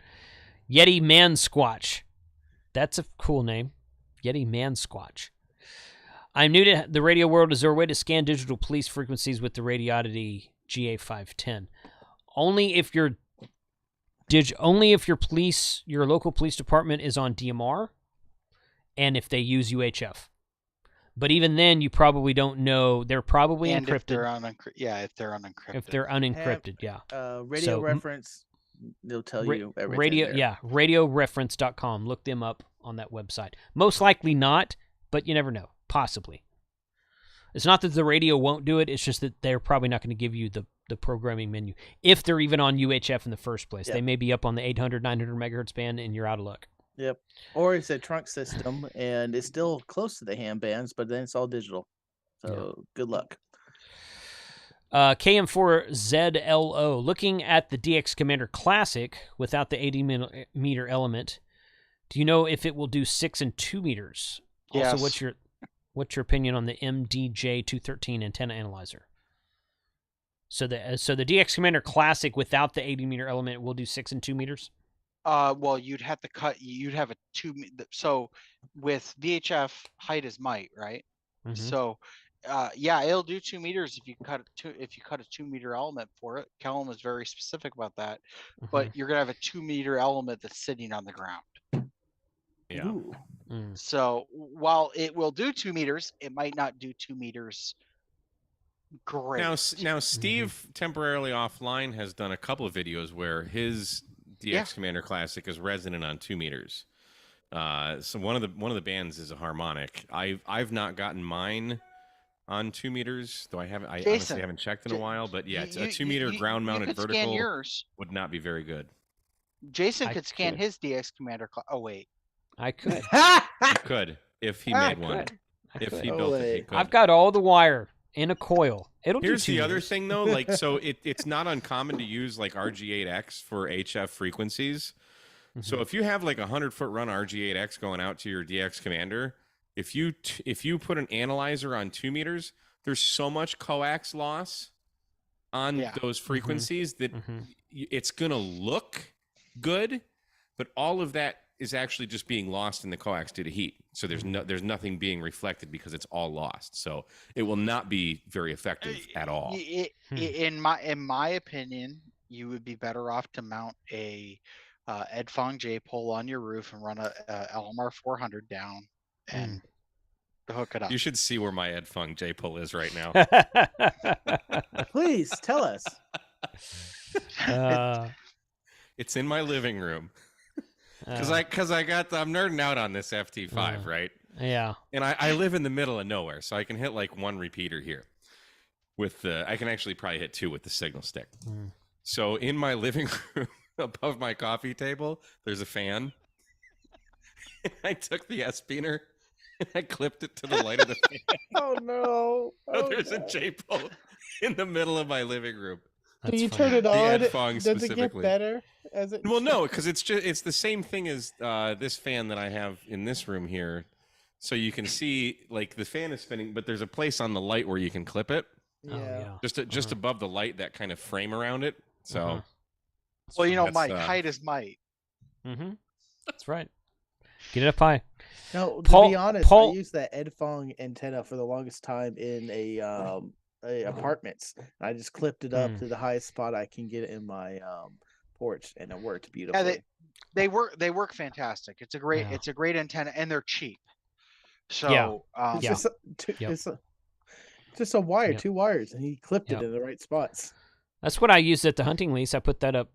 Yeti Man Squatch. That's a cool name. Yeti Man Squatch. I'm new to the radio world. Is there a way to scan digital police frequencies with the Radioddity GA510? Only if your local police department is on DMR and if they use UHF. But even then, you probably don't know. They're probably encrypted. If they're unencrypted. If they're unencrypted, Radio reference, they'll tell you everything. Radioreference.com. Look them up on that website. Most likely not, but you never know. Possibly. It's not that the radio won't do it. It's just that they're probably not going to give you the programming menu if they're even on UHF in the first place. Yep. They may be up on the 800, 900 megahertz band, and you're out of luck. Yep. Or it's a trunk system, and it's still close to the ham bands, but then it's all digital. So good luck. KM4ZLO, looking at the DX Commander Classic without the 80 meter element, do you know if it will do 6 and 2 meters? Yes. Also, what's your opinion on the MDJ213 antenna analyzer? So the DX Commander Classic without the 80 meter element will do 6 and 2 meters? Well, you'd have a 2. So with VHF, height is might, right? Mm-hmm. So, yeah, it'll do 2 meters if you cut a 2 meter element for it. Kellen was very specific about that. Mm-hmm. But you're gonna have a 2 meter element that's sitting on the ground. Yeah. Ooh. So while it will do 2 meters, it might not do 2 meters great. Now Steve, temporarily offline, has done a couple of videos where his DX Commander Classic is resonant on 2 meters. So one of the bands is a harmonic. I've not gotten mine on 2 meters, though I honestly haven't checked in a while. But yeah, it's a 2 meter ground mounted vertical would not be very good. Jason could scan his DX Commander. Oh wait, I could. You could if he made one. If he built it, he could. I've got all the wire in a coil. Here's the other thing though, like so it's not uncommon to use like RG8X for HF frequencies. Mm-hmm. So if you have like a 100-foot run RG8X going out to your DX Commander, if you put an analyzer on 2 meters, there's so much coax loss on those frequencies that it's gonna look good, but all of that is actually just being lost in the coax due to heat. So there's nothing being reflected because it's all lost. So it will not be very effective at all. In my opinion, you would be better off to mount a Edfong J pole on your roof and run a LMR 400 down and hook it up. You should see where my Edfong J pole is right now. Please tell us. It's in my living room. Because I'm nerding out on this FT5, right? Yeah. And I live in the middle of nowhere, so I can hit like one repeater here. I can actually probably hit 2 with the signal stick. So in my living room, above my coffee table, there's a fan. And I took the S-Beaner and I clipped it to the light of the fan. Oh no! There's a J-pole in the middle of my living room. Do you turn it on? Does it get better? Well, no, because it's the same thing as this fan that I have in this room here. So you can see like the fan is spinning, but there's a place on the light where you can clip it. Yeah. Just above the light, that kind of frame around it. So, well, Mike, height is might. That's right. Get it up high. No, to be honest, I used that Edfong antenna for the longest time in a apartments. I just clipped it up to the highest spot I can get in my porch, and it worked beautifully. Yeah, they work fantastic. It's a great antenna, and they're cheap. So it's just a wire, 2 wires, and he clipped it in the right spots. That's what I use at the hunting lease. I put that up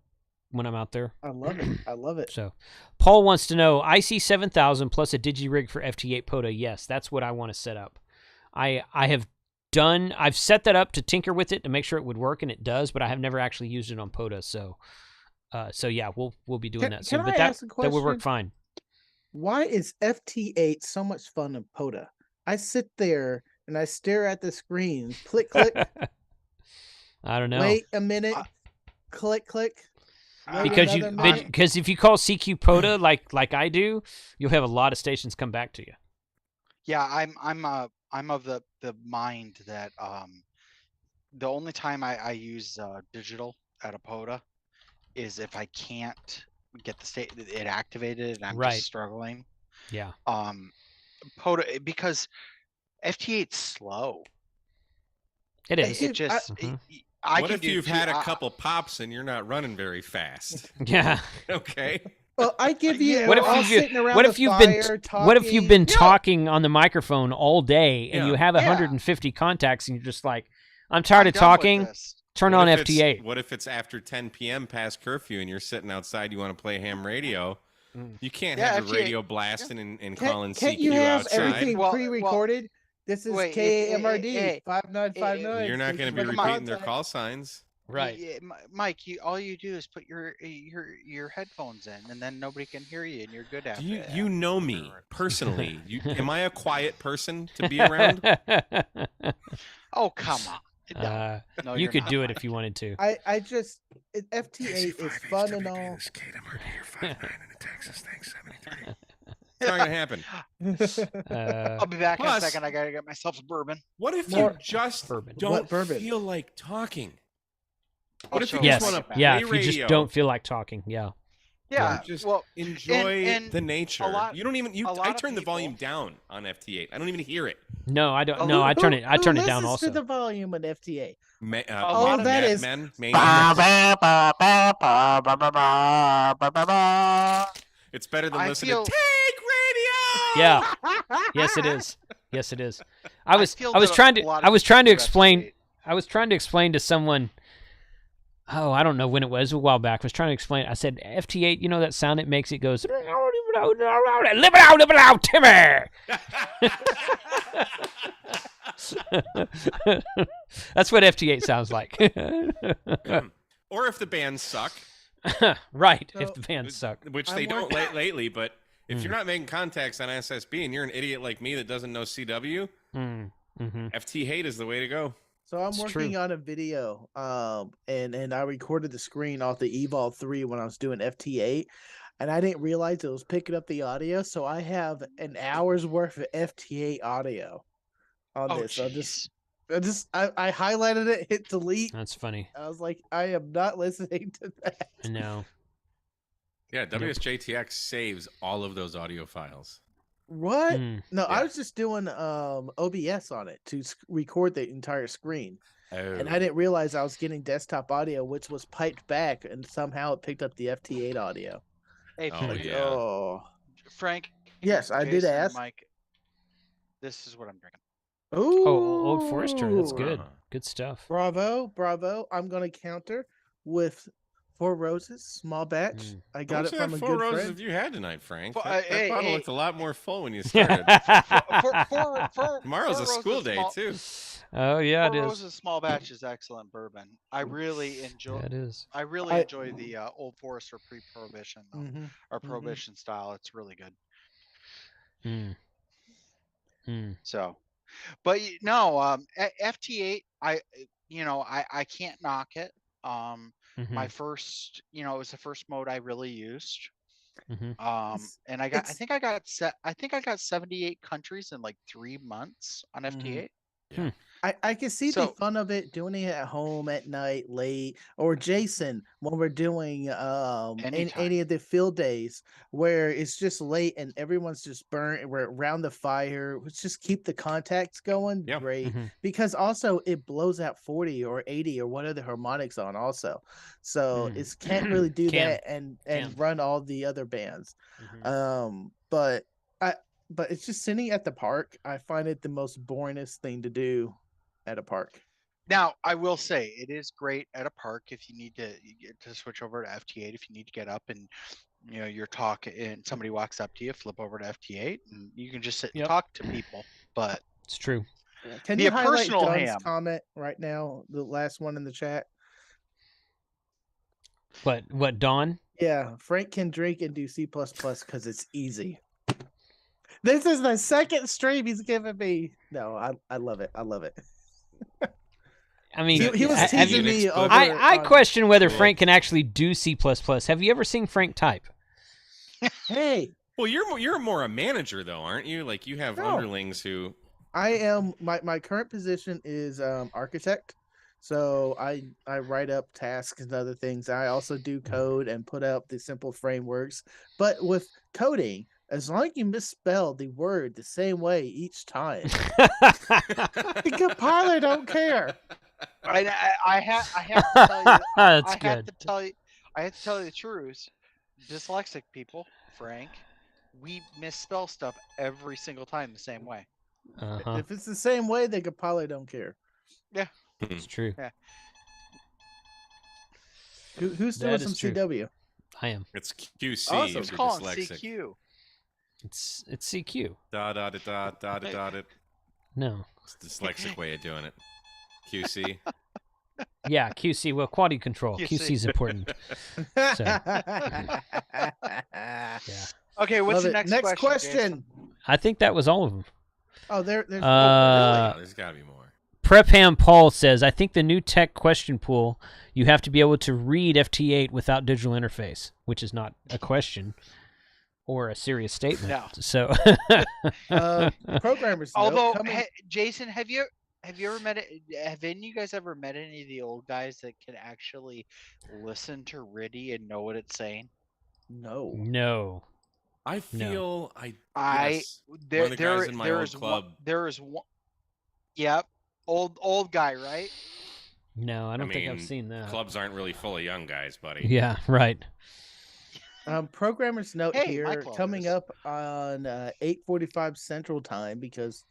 when I'm out there. I love it. I love it. So, Paul wants to know IC 7000 plus a digi-rig for FT8 POTA. Yes, that's what I want to set up. I've set that up to tinker with it to make sure it would work, and it does, but I have never actually used it on POTA. So yeah, we'll be doing that soon. But that would work fine. Why is FT8 so much fun in POTA? I sit there and I stare at the screen, click, click. I don't know. Wait a minute, click, click. Because if you call CQ POTA like I do, you'll have a lot of stations come back to you. Yeah, I'm of the mind that the only time I use digital at a POTA is if I can't get it activated and I'm just struggling. Yeah. POTA, because FT8's slow. It is. It just. What if you've had a couple pops and you're not running very fast? Yeah. Okay. Well, I give you. What if you've been talking on the microphone all day and you have 150 contacts and you're just like, I'm tired of talking. Turn on FT8. What if it's after 10 p.m. past curfew and you're sitting outside? You want to play ham radio? You can't have your radio blasting and calling CQ outside. Can't you have everything pre-recorded? This is Wait, KAMRD hey, 5959. You're not going to be Come on. repeating their call signs. Right. Mike, all you do is put your headphones in, and then nobody can hear you, and you're good at it. You know me personally. Am I a quiet person to be around? Oh, come on. No, you you're could not, do it Mike. if you wanted to. I just FT8 is fun and all. This Kate, I'm here 59 in the Texas. Thanks 73. It's not gonna happen. I'll be back in a plus- second. I gotta get myself some bourbon. What if More you just bourbon. don't What bourbon? feel like talking? What if you Yes. just want to Yeah. play If you radio? just don't feel like talking. Yeah. Yeah. Just Well, enjoy and the nature. lot- you don't even. a lot I of turn the people- volume down on FT8. I don't even hear it. No, I don't. Oh, No, I turn it. I Who turn it down listens also. to the volume in FT8. lot of that is- men. It's better than I listening feel- to Take Radio. Yeah. Yes, it is. Yes, it is. I was feel that trying a to lot I of was people trying to do explain FT8. I was trying to explain to someone. Oh, I don't know when it was. A while back. I was trying to explain. I said FT8. You know that sound it makes? It goes. Live it out, Timmy. That's what FT8 sounds like. Or if the bands suck, Right. So- If the bands suck. which I'm they don't working- lately, but if Mm. you're not making contacts on SSB and you're an idiot like me that doesn't know CW, Mm-hmm. FT8 is the way to go. So I'm It's working true. on a video, and I recorded the screen off the Evolve 3 when I was doing FT8, and I didn't realize it was picking up the audio, so I have an hour's worth of FT8 audio on Oh, this. So jeez. I highlighted it, hit delete. That's funny. I was like, I am not listening to that. I know. Yeah, WSJTX saves all of those audio files. What? Mm. No, I Yeah. was just doing OBS on it to record the entire screen. And I didn't realize I was getting desktop audio, which was piped back, and somehow it picked up the FT8 audio. Hey, Oh, Frank, yeah. Oh, Frank. yes, I did Jason, ask. Mike, this is what I'm drinking. Ooh, Oh, Old Forester. That's good. Uh-huh. Good stuff. Bravo, bravo. I'm gonna counter with Four Roses, small batch. Mm. I How got much it of from that a Four good Roses friend. have you had tonight, Frank? Well, That hey, bottle hey. looked a lot more full when you started. Tomorrow's a school day, too. Oh yeah, it Four is. Roses Small Batch is excellent bourbon. I really enjoy. Yeah, it is. I really I- enjoy the Old Forester pre-prohibition though, Mhm. or prohibition style. It's really good. Mm. Mm. So, but no, FT8. I can't knock it. My Mhm. first, it was the first mode I really used. Mhm. And I think I got 78 countries in like 3 months on FT8. I can see the So- fun of it doing it at home at night, late, or Jason when we're doing Anytime. any of the field days where it's just late and everyone's just burnt. We're around the fire. Let's just keep the contacts going. Yeah. Great, Mhm. because also it blows out 40 or 80 or what are the harmonics on also, so Mm. it's can't really do Can. that and Can. run all the other bands. Mhm. But it's just sitting at the park. I find it the most boringest thing to do at a park. Now, I will say it is great at a park if you need to switch over to FT8. If you need to get up and you're talking and somebody walks up to you, flip over to FT8, and you can just sit and Yep. talk to people. But It's true. Can Be you a highlight personal Dunn's ham. comment right now? The last one in the chat. What Dawn? Yeah, Frank can drink and do C++ because it's easy. This is the second stream he's given me. No, I love it. I love it. I mean, He was have teasing you- me Unix over. book? I on- question whether Cool. Frank can actually do C++. Have you ever seen Frank type? Hey, Well, you're more a manager though, aren't you? Like you have No. underlings who. I am my current position is architect. So I write up tasks and other things. I also do code and put up the simple frameworks. But with coding, as long as you misspell the word the same way each time, the compiler don't care. I have to tell you, That's I good. have to tell you the truth. Dyslexic people, Frank, we misspell stuff every single time the same way. Uh-huh. If it's the same way, the compiler don't care. It's true. Who's That doing is some true. CW? I am. It's QC Awesome. if Just you're call it dyslexic. CQ. It's CQ. Da da da da da da da. No. It's a dyslexic way of doing it. QC. Yeah, QC. Well, quality control. QC. QC is important. So, yeah. Okay, what's Love the it. next Next question? question. I think that was all of them. Oh, there's Really? There's got to be more. Prepham Paul says, I think the new tech question pool, you have to be able to read FT8 without digital interface, which is not a question or a serious statement. No. So, programmers. Although, Jason, have you ever met? Have any of you guys ever met any of the old guys that can actually listen to RIDI and know what it's saying? No. I feel Yes. one of the guys in my old club. There is one. Yep, old guy, right? No, I don't think I've seen that. Clubs aren't really full of young guys, buddy. Yeah, right. Programmer's note Hey, here coming up on 8:45 Central Time, because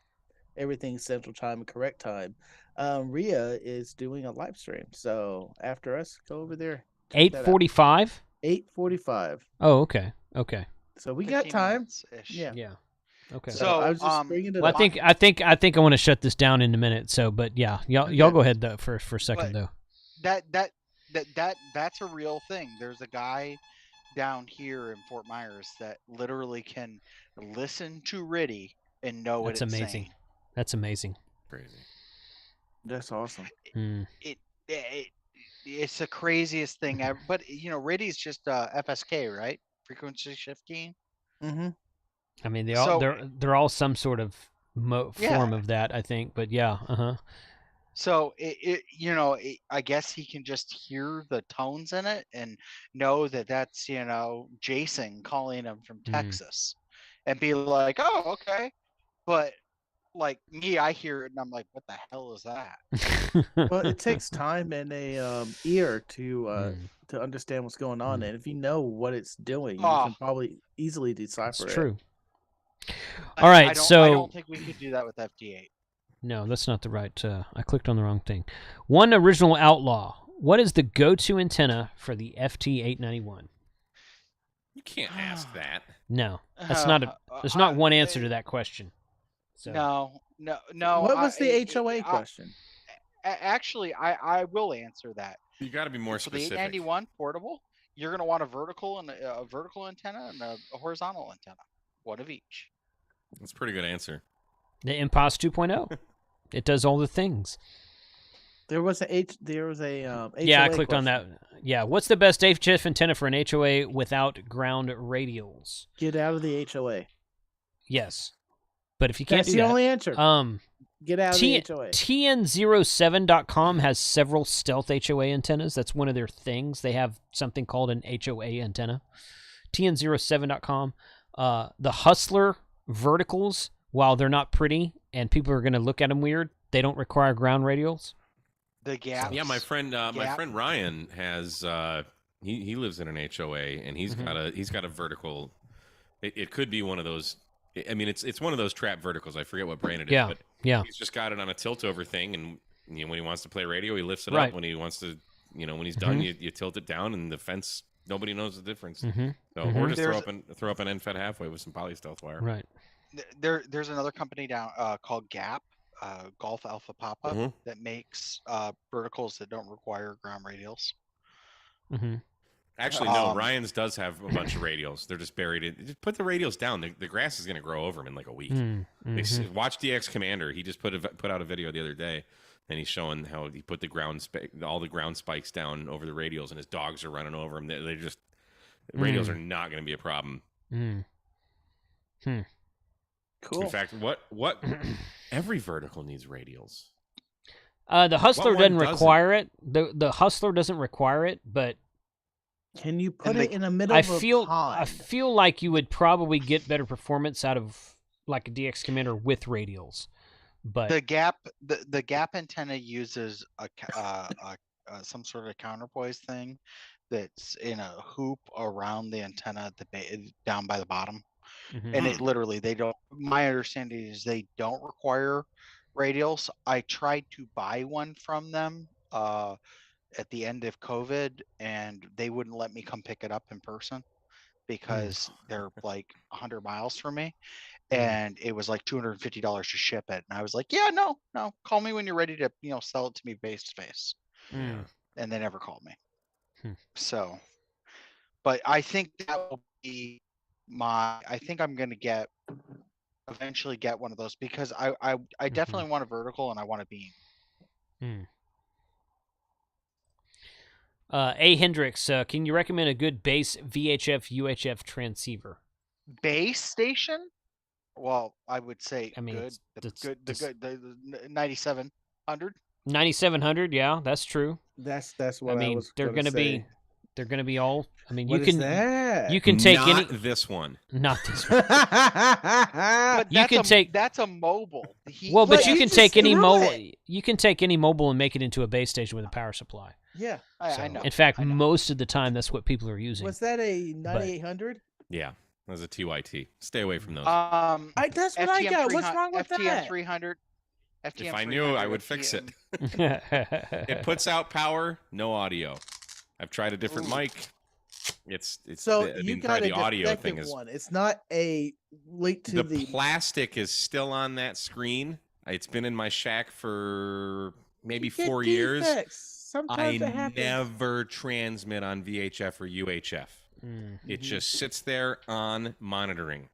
everything's Central Time and correct time. Rhea is doing a live stream, so after us, go over there. 8:45. 8:45. Oh, okay. Okay. So we got time. Yeah. Okay. So I was just bringing it up. I think I want to shut this down in a minute. So, but yeah, y'all go ahead though for a second though. That's a real thing. There's a guy down here in Fort Myers that literally can listen to RIDI and know what it's amazing. saying. That's amazing. Crazy. That's awesome. It's the craziest thing ever. But RIDI is just FSK, right? Frequency shift keying. Mm-hmm. I mean, they're all some sort of form of that, I think. But yeah, So I guess he can just hear the tones in it and know that that's Jason calling him from Texas, and be like, oh, okay. But like me, I hear it and I'm like, what the hell is that? Well, it takes time and a ear to understand what's going on, and if you know what it's doing, you can probably easily decipher it. It's true. All right, I don't think we could do that with FT8. No, that's not the right. I clicked on the wrong thing. One original outlaw. What is the go-to antenna for the FT891? You can't ask that. No, that's not a. There's not one answer to that question. So. No. What was the HOA question? Actually, I will answer that. You got to be more specific. For the 891 portable, you're going to want a vertical antenna and a horizontal antenna, one of each. That's a pretty good answer. The Impost 2.0. It does all the things. There was a HOA yeah, I clicked on that. Yeah, what's the best HF antenna for an HOA without ground radials? Get out of the HOA. Yes, but if you can't That's do the that, only answer. Get out of the HOA. TN07.com has several stealth HOA antennas. That's one of their things. They have something called an HOA antenna. TN07.com. The Hustler verticals, while they're not pretty and people are going to look at them weird, they don't require ground radials. The Gap. Yeah, my friend Ryan has he lives in an HOA and he's got a vertical. It could be one of those. I mean, it's one of those trap verticals. I forget what brand it is. Yeah. He's just got it on a tilt over thing, and when he wants to play radio, he lifts it up. When he wants to, when he's done, you tilt it down, and the fence. Nobody knows the difference. Or just throw up an end fed halfway with some poly stealth wire. Right. There's another company down called Gap, Golf Alpha Papa, that makes verticals that don't require ground radials. Actually, no. Ryan's does have a bunch of radials. They're just buried. Just put the radials down. The grass is going to grow over them in like a week. Watch DX Commander. He just put out a video the other day, and he's showing how he put all the ground spikes down over the radials, and his dogs are running over them. They just radials are not going to be a problem. Cool. In fact, what every vertical needs radials. The Hustler doesn't require it. The Hustler doesn't require it, but can you put it in the middle of a pond? I feel like you would probably get better performance out of like a DX Commander with radials. But the Gap antenna uses some sort of counterpoise thing that's in a hoop around the antenna down by the bottom. And it literally, my understanding is they don't require radials. I tried to buy one from them at the end of COVID, and they wouldn't let me come pick it up in person because they're like 100 miles from me. and it was like $250 to ship it. And I was like, yeah, no, call me when you're ready to, sell it to me face to face. And they never called me. So, but I think that will be I think I'm going to eventually get one of those, because I definitely want a vertical and I want a beam. A. Hendricks, can you recommend a good base VHF UHF transceiver? Base station? Well, I would say I mean, the 9700. 9700, yeah, that's true. That's what I was they're going to say. They're going to be all. I mean, what you can is that? you can take not this one. Not this one. But you can take that's a mobile. But you can take any mobile. You can take any mobile and make it into a base station with a power supply. Yeah, I know. In fact, most of the time, that's what people are using. Was that a 9800? Yeah, that was a TYT. Stay away from those. That's what I got. What's wrong with FTM 300. If I knew, I would fix it. It puts out power, no audio. I've tried a different mic. It's so you got the a audio thing is one. It's not a link to the plastic is still on that screen. It's been in my shack for maybe 4 years. Sometimes I never transmit on VHF or UHF. It just sits there on monitoring.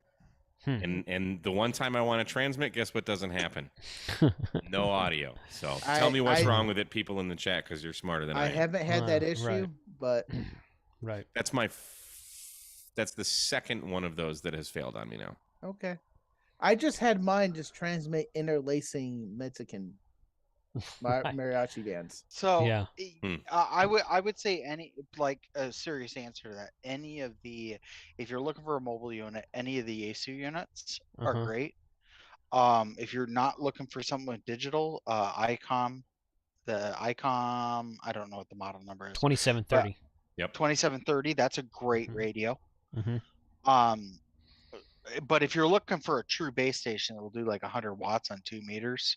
And the one time I want to transmit, guess what doesn't happen? No audio. So tell me what's wrong with it, people in the chat, because you're smarter than I am. I haven't had that issue, but right. That's the second one of those that has failed on me now. Okay. I just had mine just transmit interlacing Mexican mariachi bands. So yeah. I would say a serious answer to that. Any of the, if you're looking for a mobile unit, any of the ASU units are great. If you're not looking for something with digital, ICOM, I don't know what the model number is. 2730. Yep. 2730. That's a great radio. But if you're looking for a true base station that will do like 100 watts on 2 meters,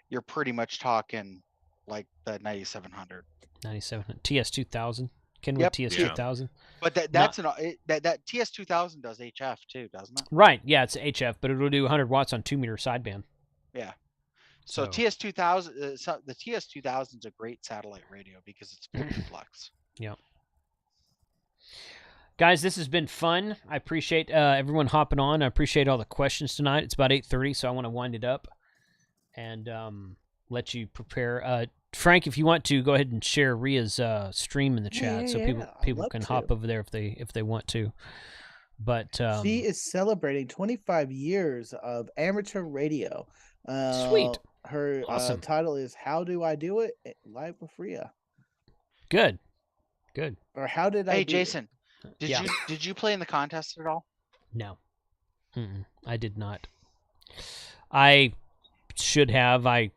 you're pretty much talking like the 9700. 9700 TS2000. Kenwood TS2000. But that TS2000 does HF too, doesn't it? Right. Yeah, it's HF, but it'll do 100 watts on 2 meter sideband. Yeah. So TS2000, the TS2000 is a great satellite radio because it's multiplex. Yeah. Guys, this has been fun. I appreciate everyone hopping on. I appreciate all the questions tonight. It's about 8:30, so I want to wind it up and let you prepare. Frank, if you want to, go ahead and share Ria's stream in the chat, so people can hop over there if they want to. But she is celebrating 25 years of amateur radio. Sweet. Her awesome. Title is "How Do I Do It Live with Ria." Good. Or how did I? Hey, Jason. Did you play in the contest at all? No, I did not. I should have. I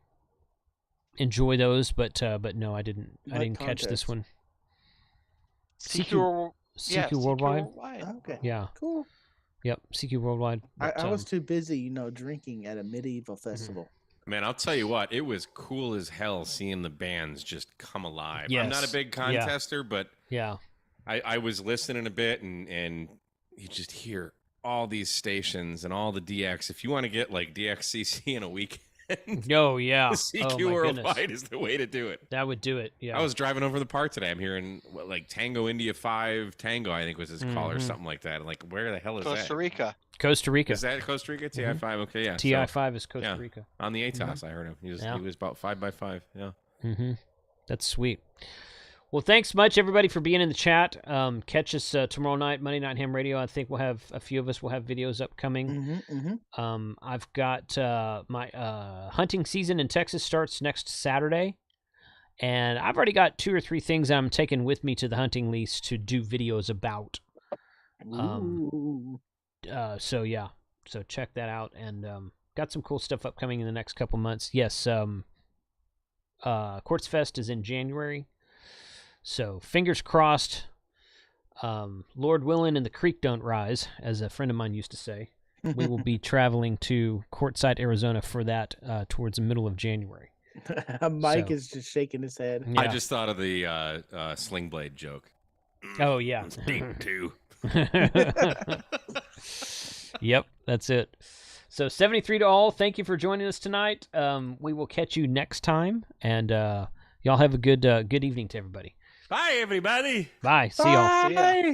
enjoy those, but no, I didn't. I didn't catch this one. CQ Worldwide. Okay. Yeah. Cool. Yep. CQ Worldwide. But, I was too busy, drinking at a medieval festival. Man, I'll tell you what, it was cool as hell seeing the bands just come alive. Yes. I'm not a big contester, but yeah. I was listening a bit, and you just hear all these stations and all the DX. If you want to get like DXCC in a weekend, oh yeah, CQ Worldwide is the way to do it. That would do it. Yeah, I was driving over the park today. I'm hearing like Tango India 5 Tango, I think was his call or something like that. I'm like, where the hell is that? Costa Rica. Is that Costa Rica? TI5. Okay, yeah. TI5 is Costa Rica. On the ATOS, I heard him. He was about 5x5. Yeah. That's sweet. Well, thanks much, everybody, for being in the chat. Catch us tomorrow night, Monday Night Ham Radio. I think a few of us will have videos upcoming. I've got my hunting season in Texas starts next Saturday. And I've already got 2 or 3 things I'm taking with me to the hunting lease to do videos about. So check that out. And got some cool stuff upcoming in the next couple months. Yes, Quartz Fest is in January. So fingers crossed, Lord willing and the creek don't rise, as a friend of mine used to say. We will be traveling to Quartzsite, Arizona for that towards the middle of January. Mike is just shaking his head. Yeah. I just thought of the sling blade joke. Oh, yeah. It's deep, too. Yep, that's it. So 73 to all. Thank you for joining us tonight. We will catch you next time, and y'all have a good evening to everybody. Bye, everybody. Bye. See y'all. See ya.